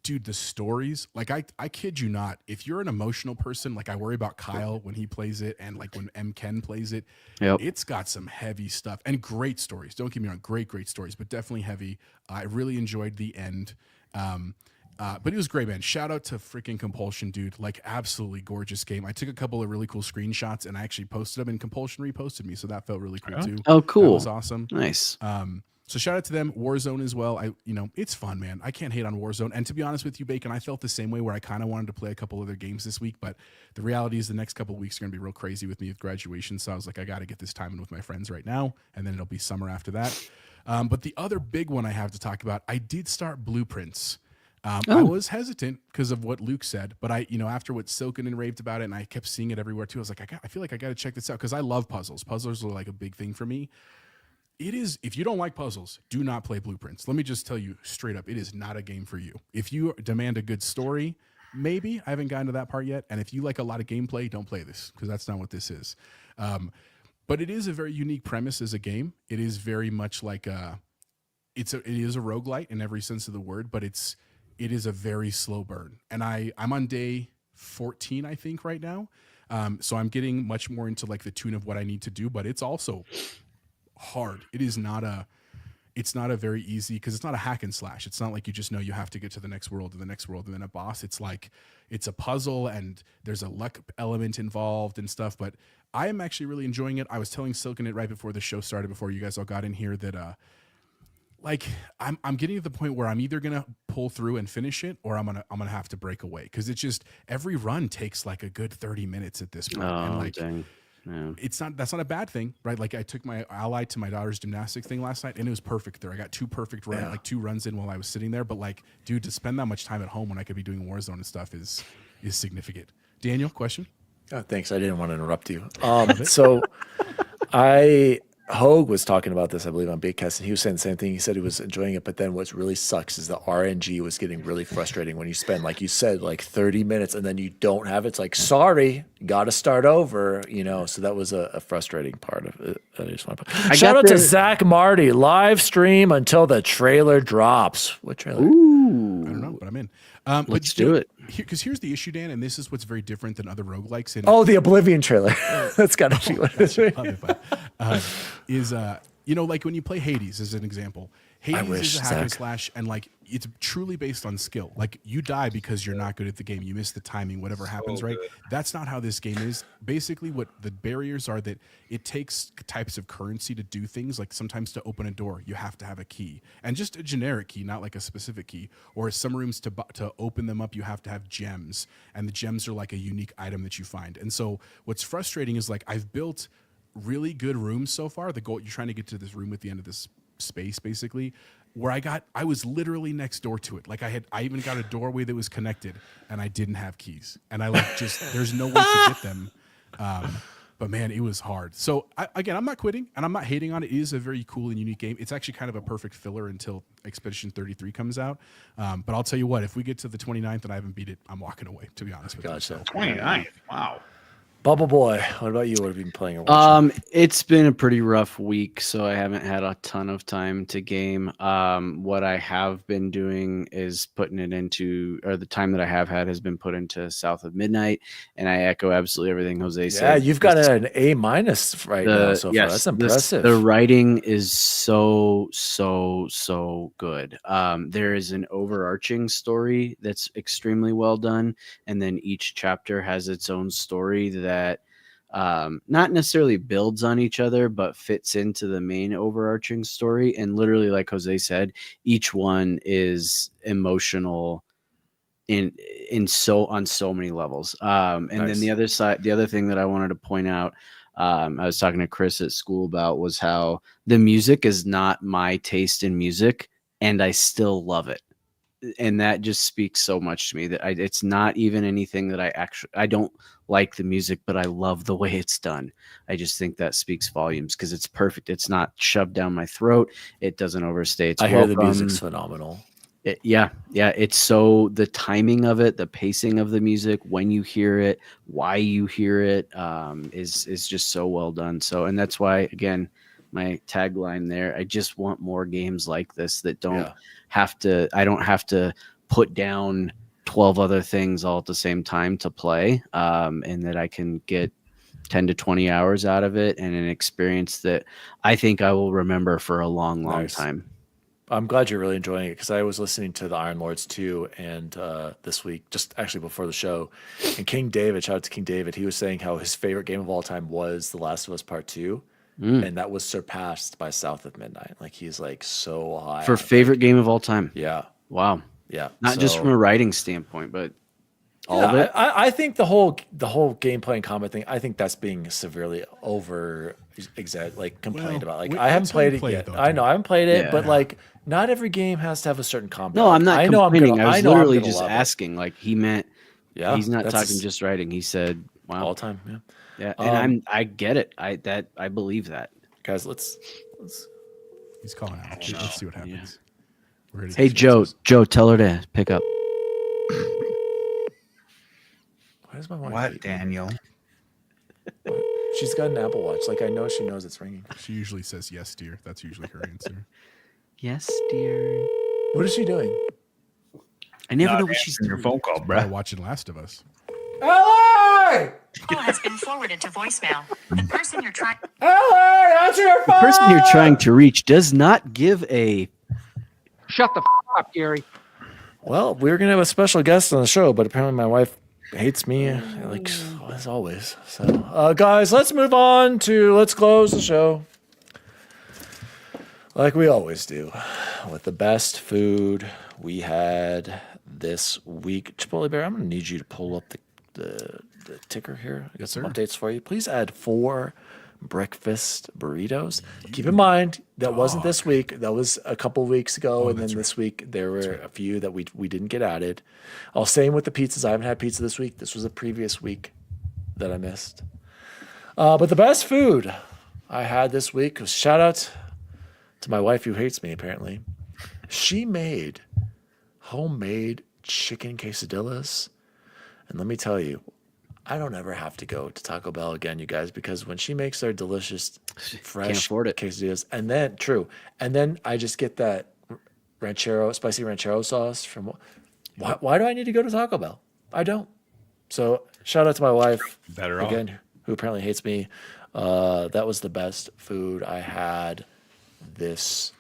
dude, the stories, like I kid you not, if you're an emotional person, like I worry about Kyle when he plays it, and like when M. Ken plays it, it's got some heavy stuff and great stories. Don't get me wrong, great stories, but definitely heavy. I really enjoyed the end. But it was great, man. Shout out to freaking Compulsion, dude. Like, absolutely gorgeous game. I took a couple of really cool screenshots and I actually posted them, and Compulsion reposted me, so that felt really cool too. Oh, cool. That was awesome. Nice. So shout out to them. Warzone as well. It's fun, man. I can't hate on Warzone. And to be honest with you, Bacon, I felt the same way, where I kind of wanted to play a couple other games this week, but the reality is the next couple of weeks are going to be real crazy with me with graduation. So I was like, I got to get this time in with my friends right now, and then it'll be summer after that. But the other big one I have to talk about, I did start Blueprints. I was hesitant because of what Luke said, but after what Silken and raved about it, and I kept seeing it everywhere too, I was like, I feel like I got to check this out, because I love puzzles. Puzzles are like a big thing for me. It is. If you don't like puzzles, do not play Blueprints. Let me just tell you straight up, it is not a game for you. If you demand a good story, maybe. I haven't gotten to that part yet. And if you like a lot of gameplay, don't play this, because that's not what this is. But it is a very unique premise as a game. It is very much like it is a roguelite in every sense of the word, but it is a very slow burn. And I'm on day 14, I think, right now. So I'm getting much more into like the tune of what I need to do, but it's also hard. It's not a very easy, because it's not a hack and slash. It's not like you just know you have to get to the next world and the next world and then a boss. It's like it's a puzzle, and there's a luck element involved and stuff. But I am actually really enjoying it. I was telling Silken it right before the show started, before you guys all got in here, that like I'm getting to the point where I'm either gonna pull through and finish it, or I'm gonna have to break away, because it's just every run takes like a good 30 minutes at this point. And like, dang. Yeah. That's not a bad thing, right? Like I took my ally to my daughter's gymnastics thing last night, and it was perfect there. I got two runs in while I was sitting there. But like, dude, to spend that much time at home when I could be doing Warzone and stuff is significant. Daniel, question? Oh, thanks. I didn't want to interrupt you. So Hogue was talking about this, I believe, on Bigcast, and he was saying the same thing. He said he was enjoying it, but then what really sucks is the RNG was getting really frustrating when you spend, like you said, like 30 minutes and then you don't have it. It's like, sorry, got to start over, So that was a frustrating part of it. I just want to shout out to Zach Marty, live stream until the trailer drops. What trailer? Ooh. I don't know, but I'm in. Let's do it. Because here's the issue, Dan, and this is what's very different than other roguelikes. The Oblivion trailer. That's got to be what it is. Right? Like when you play Hades as an example. Hades is a hack and slash, and like it's truly based on skill. Like you die because you're not good at the game. You miss the timing, whatever happens, right? That's not how this game is. Basically, what the barriers are, that it takes types of currency to do things. Like sometimes to open a door, you have to have a key, and just a generic key, not like a specific key. Or some rooms to open them up, you have to have gems, and the gems are like a unique item that you find. And so what's frustrating is like I've built really good rooms so far. The goal, you're trying to get to this room at the end of this space, basically, where I was literally next door to it. Like I even got a doorway that was connected, and I didn't have keys, and I there's no way to get them. But man, it was hard. So again, I'm not quitting and I'm not hating on it. It is a very cool and unique game. It's actually kind of a perfect filler until Expedition 33 comes out. But I'll tell you what, if we get to the 29th and I haven't beat it, I'm walking away, to be honest with you. So, 29th. Wow. Bubble Boy, what about you? What have you been playing or watching? It's been a pretty rough week, so I haven't had a ton of time to game. What I have been doing is putting it into, or the time that I have had has been put into South of Midnight, and I echo absolutely everything Jose said. Yeah, you've got an A- right now so far. That's impressive. The writing is so good. There is an overarching story that's extremely well done, and then each chapter has its own story that not necessarily builds on each other, but fits into the main overarching story. And literally, like Jose said, each one is emotional on so many levels. And then the other thing that I wanted to point out, I was talking to Chris at school about, was how the music is not my taste in music, and I still love it. And that just speaks so much to me that it's not even anything that I don't like the music, but I love the way it's done. I just think that speaks volumes because it's perfect. It's not shoved down my throat. It doesn't overstay. It's I hear the music's phenomenal. It's so, the timing of it, the pacing of the music, when you hear it, why you hear it, is just so well done. So, and that's why, again, my tagline there, I just want more games like this that don't I don't have to put down 12 other things all at the same time to play, and that I can get 10 to 20 hours out of it, and an experience that I think I will remember for a long time. I'm glad you're really enjoying it, because I was listening to the Iron Lords 2 and this week, just actually before the show, and King David, shout out to King David, he was saying how his favorite game of all time was The Last of Us Part 2. And that was surpassed by South of Midnight. Like, he's like so high for favorite game of all time. Yeah. Wow. Yeah. Not just from a writing standpoint, but all of it. I think the whole gameplay and combat thing, I think that's being severely complained about. Like, I haven't played it yet. Though, I know I haven't played it, but like, not every game has to have a certain combat. No, I'm not complaining. I was literally just love asking. Like, he meant, he's not talking just writing. He said, wow. All time, yeah. Yeah, and I get it. I believe that. Guys, let's He's calling out. Let's see what happens. Hey, Joe, tell her to pick up. Why is my wife? What, Daniel? She's got an Apple Watch. Like, I know she knows it's ringing. She usually says yes, dear. That's usually her answer. Yes, dear. What is she doing? I never know what she's doing. Your phone call, Bro, bro. watching Last of Us. Ellie! Call has been forwarded to voicemail. The person you're trying. Ellie, answer your phone! The person you're trying to reach does not give a. Shut the up, Gary. Well, we were gonna have a special guest on the show, but apparently my wife hates me, like as always. So, guys, let's move on to let's close the show like we always do with the best food we had this week. Chipotle Bear, I'm gonna need you to pull up the ticker here. I got some updates for you. Please add 4 breakfast burritos. Keep in mind that wasn't this week. That was a couple of weeks ago, and then this week there were a few that we didn't get added. Same with the pizzas. I haven't had pizza this week. This was a previous week that I missed. But the best food I had this week was, shout out to my wife who hates me apparently. She made homemade chicken quesadillas, and let me tell you, I don't ever have to go to Taco Bell again, you guys, because when she makes their delicious, fresh quesadillas, and then I just get that spicy ranchero sauce from. Why do I need to go to Taco Bell? I don't. So shout out to my wife again, who apparently hates me. That was the best food I had this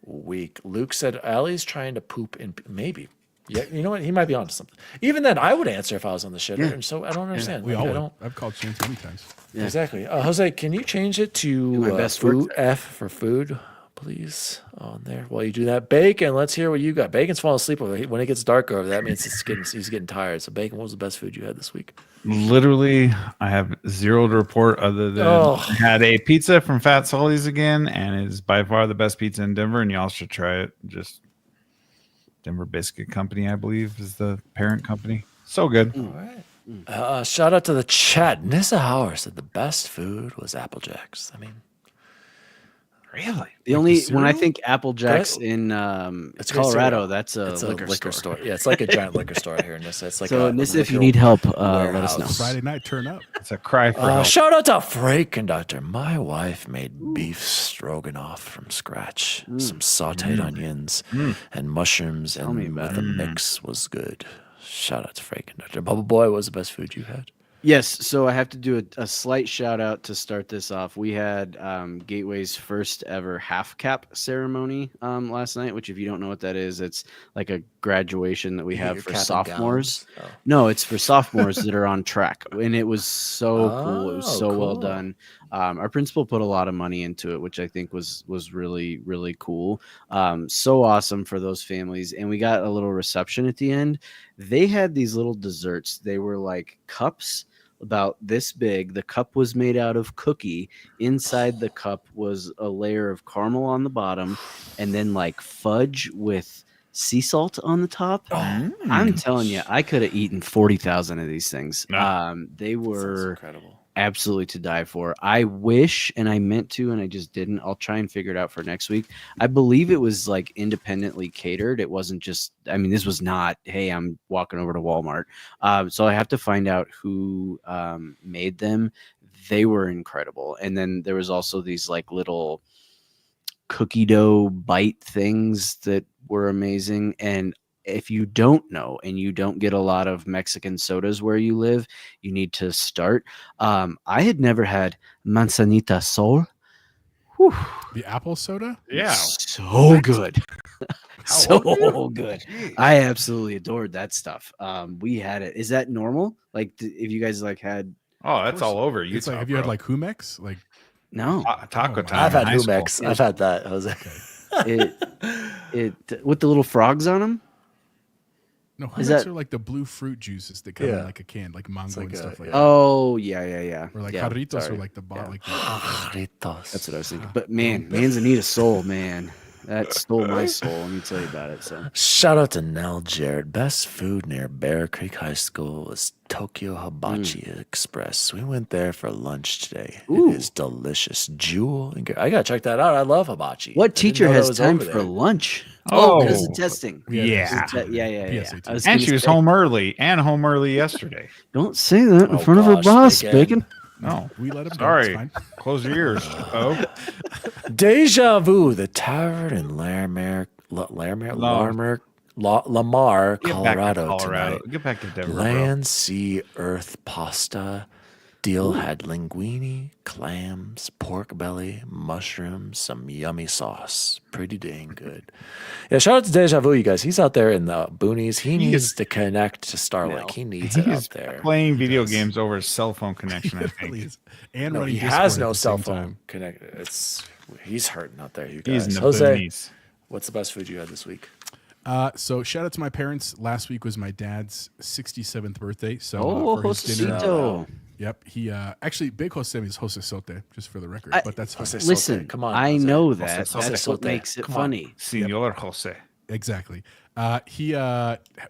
week. Luke said Allie's trying to poop in maybe. Yeah, you know what? He might be onto something. Even then, I would answer if I was on the shitter, and so I don't understand. We all would. I've called Shane many times. Yeah. Exactly. Jose, can you change it to food, F for food, please, on there? While you do that, Bacon, let's hear what you got. Bacon's falling asleep over when it gets dark over there. That means he's getting tired. So, Bacon, what was the best food you had this week? Literally, I have zero to report other than I had a pizza from Fat Sully's again, and it is by far the best pizza in Denver, and y'all should try it. Just Denver Biscuit Company, I believe, is the parent company. So good. All right. Shout out to the chat. Nissa Hauer said the best food was Apple Jacks. I mean, Really? The only when I cereal? think Apple Jacks in it's great Colorado, cereal. that's a It's liquor store. Yeah, it's like a giant liquor store here in Nissa. It's like So a Nissa, if you liquor need help, let us know. warehouse. Friday night, turn up. It's a cry for help. Shout out to Freight Conductor. My wife made beef stroganoff from scratch. Some sauteed onions and mushrooms, and me about the mix was good. Shout out to Freight Conductor. Bubba Boy, what was the best food you had? Yes, so I have to do a slight shout out to start this off. We had Gateway's first ever half cap ceremony last night, which if you don't know what that is, it's like a graduation that we have Your for cap and sophomores. gowns? Oh. No, it's for sophomores that are on track, and it was so cool. It was Oh, so well cool. done. Our principal put a lot of money into it, which I think was really really cool. So awesome for those families, and we got a little reception at the end. They had these little desserts. They were like cups about this big. The cup was made out of cookie. Inside the cup was a layer of caramel on the bottom, and then like fudge with sea salt on the top. I'm telling you, I could have eaten 40,000 of these things. They Sounds were incredible. absolutely to die for. I wish, and I meant to, and I just didn't. I'll try and figure it out for next week. I believe it was like independently catered. It wasn't just, I mean, this was not, hey, I'm walking over to Walmart. So I have to find out who made them. They were incredible. And then there was also these like little cookie dough bite things that were amazing. And if you don't know and you don't get a lot of Mexican sodas where you live, you need to start. I had never had manzanita sol. Whew. The apple soda? Yeah. So good. So old are you? good. Jeez. I absolutely adored that stuff. We had it. Is that normal? Like if you guys like had Oh, that's all over Utah. It's like, have you had like Humex? Like, no. Taco Oh, time? I've in had high school. Humex. I've had that. I was like, it with the little frogs on them? no, Is Humex that- are like the blue fruit juices that come Yeah. in like a can, like mango like and a- stuff like yeah. that. Oh, yeah. Or like yeah, jarritos sorry. or like the bot, like the, Jarritos. That's what I was thinking. But man, manzanita soul, man. That stole my soul. Let me tell you about it. So Shout out to Nell Jarrett. Best food near Bear Creek High School was Tokyo Hibachi Express. We went there for lunch today. Ooh. It is delicious. Jewel. I gotta check that out. I love hibachi. I what didn't teacher know that has was time over for there. lunch? Oh. Because of testing. Yeah. Yeah. PSAT. I was And gonna she was say, home early yesterday. Don't say that in Oh, front of her gosh, boss, Bacon. Bacon. No. we let them Sorry. go. It's fine. Close your ears. Oh. Deja Vu, the tavern in Lamar, Lamar, Get back to Colorado, Colorado. tonight. Get back to Denver, bro. Land, sea, earth pasta. Deal had linguine, clams, pork belly, mushrooms, some yummy sauce. Pretty dang good. Yeah, shout out to Deja Vu, you guys. He's out there in the boonies. He needs to connect to Starlink. No. He needs it He's out there. playing video games over a cell phone connection, I It really think. is. And No, running he Discord has at no the cell same phone time. connected. He's hurting out there, you He's guys. in the Jose, boonies. what's the best food you had this week? So shout out to my parents. Last week was my dad's 67th birthday. So Oh, for his dinner, Josecito. yep, he actually big Jose is Jose Sote, just for the record, I- but that's fine. Jose Listen, Sote. Come on, I Jose. know Jose that. Sote. That's what makes it Come on. funny. Senor Jose. Exactly.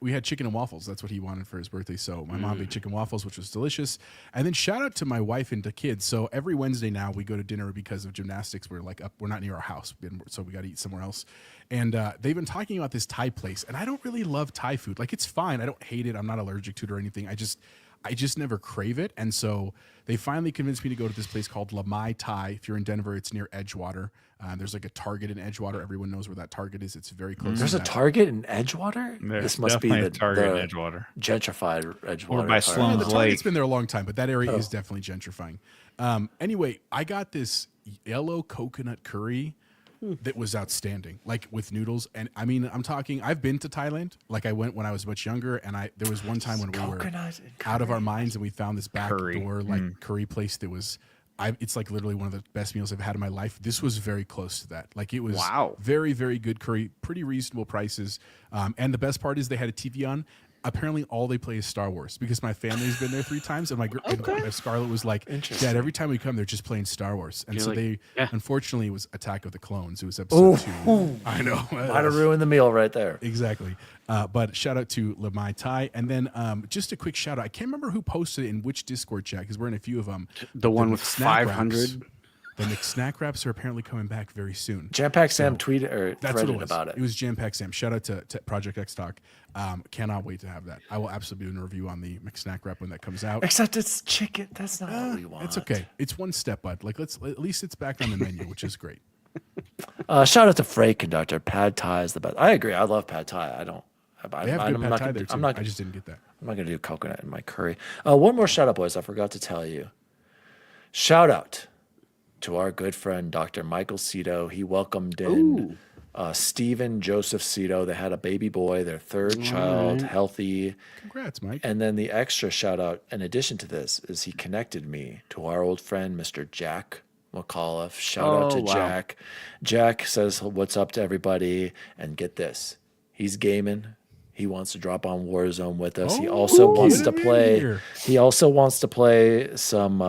We had chicken and waffles. That's what he wanted for his birthday. So my mom made chicken waffles, which was delicious. And then shout out to my wife and the kids. So every Wednesday now we go to dinner because of gymnastics. We're like we're not near our house, so we got to eat somewhere else. And they've been talking about this Thai place, and I don't really love Thai food. Like it's fine. I don't hate it. I'm not allergic to it or anything. I just never crave it. And so they finally convinced me to go to this place called Lamai Thai. If you're in Denver, it's near Edgewater. There's like a Target in Edgewater. Everyone knows where that Target is. It's very close. There's to a that. Target in Edgewater? There's This must be definitely the, a Target in the Edgewater. gentrified Edgewater. Or by part. Yeah, Sloan's the Target's Lake. been there a long time, but that area Oh. is definitely gentrifying. Anyway, I got this yellow coconut curry that was outstanding, like with noodles. And I mean, I'm talking, I've been to Thailand. Like I went when I was much younger, and there was one time when we were Coconut and out of our curry. minds and we found this back Curry. door, like curry place that was, it's like literally one of the best meals I've had in my life. This was very close to that. Like it was Wow. very, very good curry, pretty reasonable prices. And the best part is they had a TV on. apparently all they play is Star Wars because my family's been there 3 times, and and Scarlett was like, "Dad, every time we come, they're just playing Star Wars." And so unfortunately, it was Attack of the Clones. It was episode 2. I know, might have ruined the meal right there. Exactly. But shout out to Lamai Tai, and then just a quick shout out. I can't remember who posted it in which Discord chat because we're in a few of them. The one with 500. The McSnack wraps are apparently coming back very soon. Jam-Pack Sam tweeted or threaded about it. It was Jam-Pack Sam. Shout out to Project X Talk. Cannot wait to have that. I will absolutely do a review on the McSnack wrap when that comes out. Except it's chicken. That's not what we want. It's okay. It's one step, bud. Like at least it's back on the menu, which is great. Shout out to Freight Conductor. Pad Thai is the best. I agree. I love Pad Thai. They have good pad thai there too. I just didn't get that. I'm not gonna do coconut in my curry. One more shout out, boys. I forgot to tell you. Shout out to our good friend Dr. Michael Cito. He welcomed in Stephen Joseph Cito. They had a baby boy, their 3rd child, healthy. Congrats, Mike. And then the extra shout out, in addition to this, is he connected me to our old friend, Mr. Jack McAuliffe. Shout out to Jack. Jack says what's up to everybody. And get this, he's gaming. He wants to drop on Warzone with us. He also wants to play. He also wants to play some.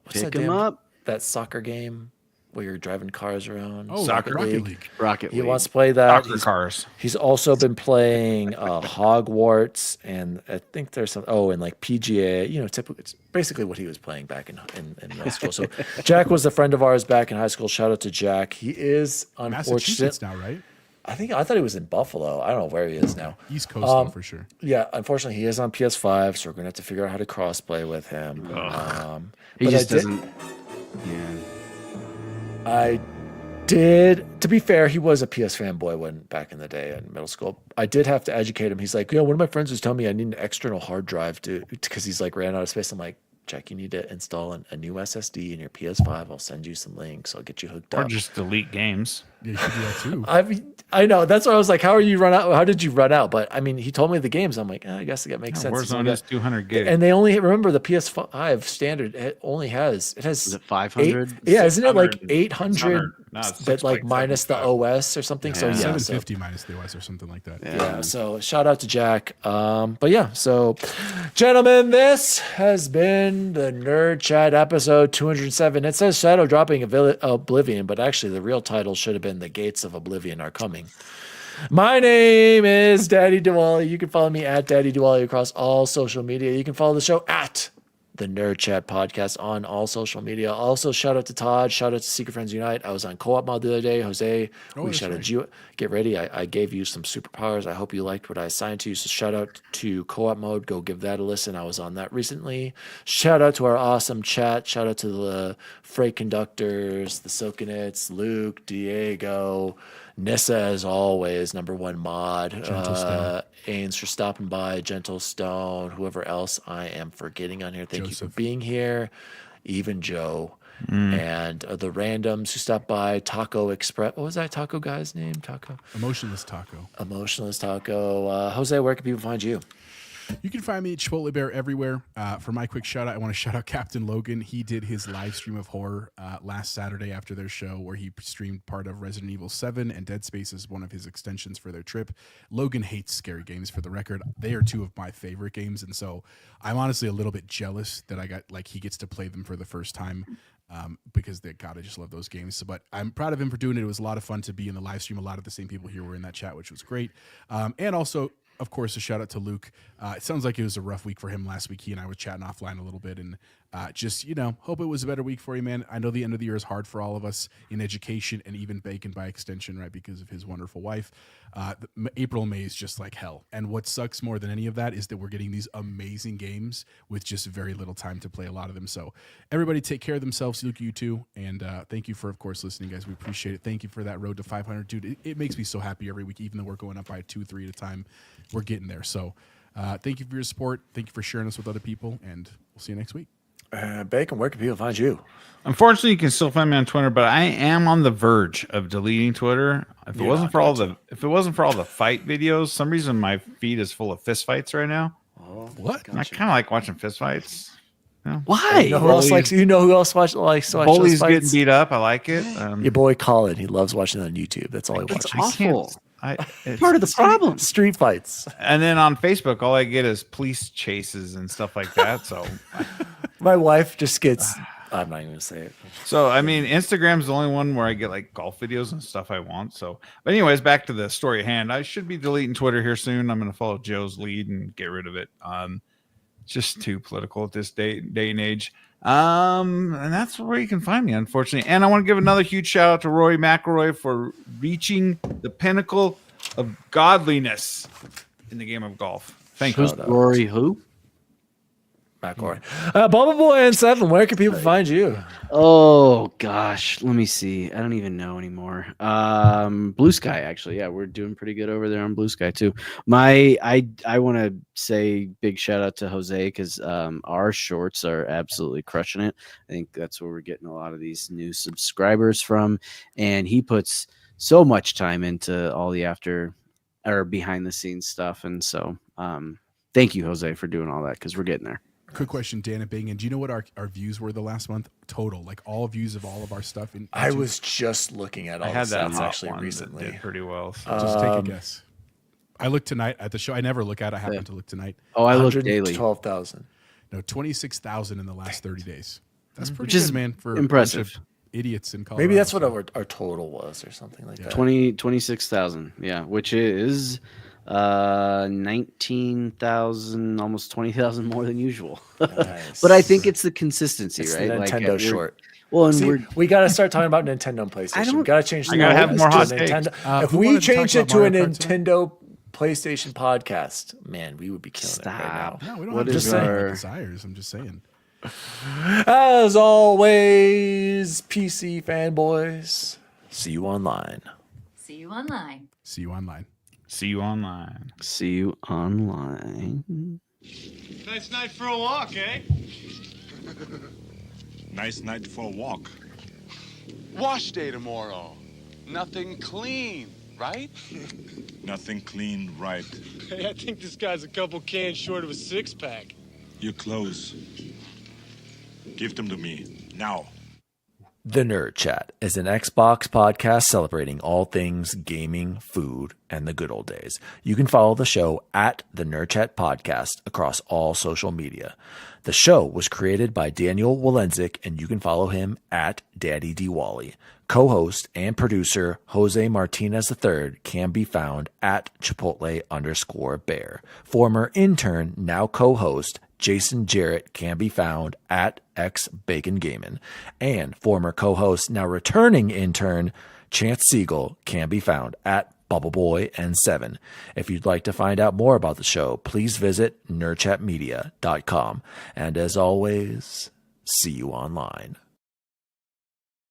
Pick him up. That soccer game where you're driving cars around. Rocket League. He wants to play that. Soccer cars. He's also been playing Hogwarts, and I think there's some. And like PGA. You know, typically it's basically what he was playing back in middle school. So Jack was a friend of ours back in high school. Shout out to Jack. He is Massachusetts now, right? I thought he was in Buffalo. I don't know where he is now. East Coast though, for sure. Yeah, unfortunately, he is on PS5, so we're gonna have to figure out how to crossplay with him. He just doesn't. Yeah. I did. To be fair, he was a PS fanboy when back in the day in middle school. I did have to educate him. He's like, one of my friends was telling me I need an external hard drive because he's like ran out of space. I'm like, Jack, you need to install a new SSD in your PS5. I'll send you some links. I'll get you hooked up. Or just delete games. Yeah, you should do that too. I know. That's why I was like, how did you run out? But I mean, he told me the games. I'm like, I guess that makes sense. Warzone is 200 gig. And they only, remember the PS5 standard, it has is it 500? Yeah, isn't it like 800? No, but like minus the OS or something. Yeah. So 750 minus the OS or something like that. Yeah. So shout out to Jack. But yeah, so gentlemen, this has been the Nerd Chat episode 207. It says Shadow dropping Oblivion, but actually the real title should have been The Gates of Oblivion Are Coming. My name is Daddy Diwali. You can follow me at Daddy Diwali across all social media. You can follow the show at the Nerd Chat Podcast on all social media. Also, shout out to Todd. Shout out to Secret Friends Unite. I was on Co-op Mod the other day. Jose, we shouted you. Get ready. I gave you some superpowers. I hope you liked what I assigned to you. So shout out to Co-op Mode. Go give that a listen. I was on that recently. Shout out to our awesome chat. Shout out to the Freight Conductors, the Silkinets, Luke, Diego, Nissa, as always, #1 mod. Ains for stopping by, Gentle Stone, whoever else I am forgetting on here. Thank you for being here. Even Joe. And the randoms who stopped by, Taco Express. What was that taco guy's name? Emotionless Taco. Jose, where can people find you? You can find me at Chipotle Bear everywhere. For my quick shout out, I want to shout out Captain Logan. He did his live stream of horror last Saturday after their show, where he streamed part of Resident Evil 7 and Dead Space as one of his extensions for their trip. Logan hates scary games, for the record. They are 2 of my favorite games, and so I'm honestly a little bit jealous that he gets to play them for the first time. Because I just love those games. So, but I'm proud of him for doing it. It was a lot of fun to be in the live stream. A lot of the same people here were in that chat, which was great. And also, of course, a shout out to Luke. It sounds like it was a rough week for him last week. He and I were chatting offline a little bit, and hope it was a better week for you, man. I know the end of the year is hard for all of us in education and even Bacon by extension, right? Because of his wonderful wife. April, May is just like hell. And what sucks more than any of that is that we're getting these amazing games with just very little time to play a lot of them. So everybody take care of themselves. Luke, you too. And thank you for, of course, listening, guys. We appreciate it. Thank you for that road to 500. Dude, it makes me so happy every week, even though we're going up by 2, 3 at a time. We're getting there. So thank you for your support. Thank you for sharing us with other people. And we'll see you next week. Bacon, where can people find you? Unfortunately, you can still find me on Twitter, but I am on the verge of deleting Twitter. If it wasn't for all the fight videos, some reason my feed is full of fist fights right now. Oh, what? I kind of like watching fist fights. Why? You know who else likes bullies getting beat up? I like it. Your boy Colin, he loves watching it on YouTube. That's all he watches. It's awful. It's Part of the problem. Street fights. And then on Facebook, all I get is police chases and stuff like that. So, My wife just gets. I'm not even gonna say it. I mean, Instagram's the only one where I get like golf videos and stuff I want. So, but anyways, back to the story at hand. I should be deleting Twitter here soon. I'm going to follow Joe's lead and get rid of it. It's just too political at this day and age. And that's where you can find me, unfortunately. And I want to give another huge shout out to Rory McIlroy for reaching the pinnacle of godliness in the game of golf. Thank you. Who's Rory? Who? McIlroy. Bubble Boy and 7, where can people find you? Oh gosh, let me see. I don't even know anymore. Blue Sky, actually. Yeah, we're doing pretty good over there on Blue Sky too. I want to say big shout out to Jose because our shorts are absolutely crushing it. I think that's where we're getting a lot of these new subscribers from, and he puts so much time into all the after or behind the scenes stuff, and so thank you, Jose, for doing all that because we're getting there. Quick question, Dan and Bing, and do you know what our views were the last month total? Like all views of all of our stuff. I was just looking at all I had the that stats hot actually one that recently. did pretty well. So. Just take a guess. I looked tonight at the show. I never look at it. I happened to look tonight. Oh, I look daily. 112,000. No, 26,000 in the last 30 days. That's pretty Which good, is man. For impressive. A bunch of idiots in Colorado. Maybe that's what our total was or something like that. 26,000. Yeah, which is 19,000, almost 20,000 more than usual. Nice. But I think it's the consistency, It's right? the Nintendo we're- short. Well, and See, we got to start talking about Nintendo and PlayStation. We got to change the I gotta have focus more to hot Nintendo. If who we wanted to changed talk it to a about Mario Kart today? Nintendo PlayStation podcast, man, we would be killing it right Stop. now. No, we don't What have is to say our our- desires. I'm just saying. As always, PC fanboys, see you online. See you online. See you online. See you online. See you online. Nice night for a walk, eh? Nice night for a walk. Wash day tomorrow. Nothing clean, right? Nothing clean, right? Hey, I think this guy's a couple cans short of a six-pack. Your clothes. Give them to me, now. The Nerd Chat is an Xbox podcast celebrating all things gaming, food, and the good old days. You can follow the show at the Nerd Chat Podcast across all social media. The show was created by Daniel Walenzik, and you can follow him at Daddy D. Wally. Co-host and producer Jose Martinez III can be found at Chipotle_Bear. Former intern, now co-host Jason Jarrett can be found at XBaconGaming. And former co-host, now returning intern Chance Siegel can be found at Bubbleboy and 7. If you'd like to find out more about the show, please visit nerdchatmedia.com. And as always, see you online.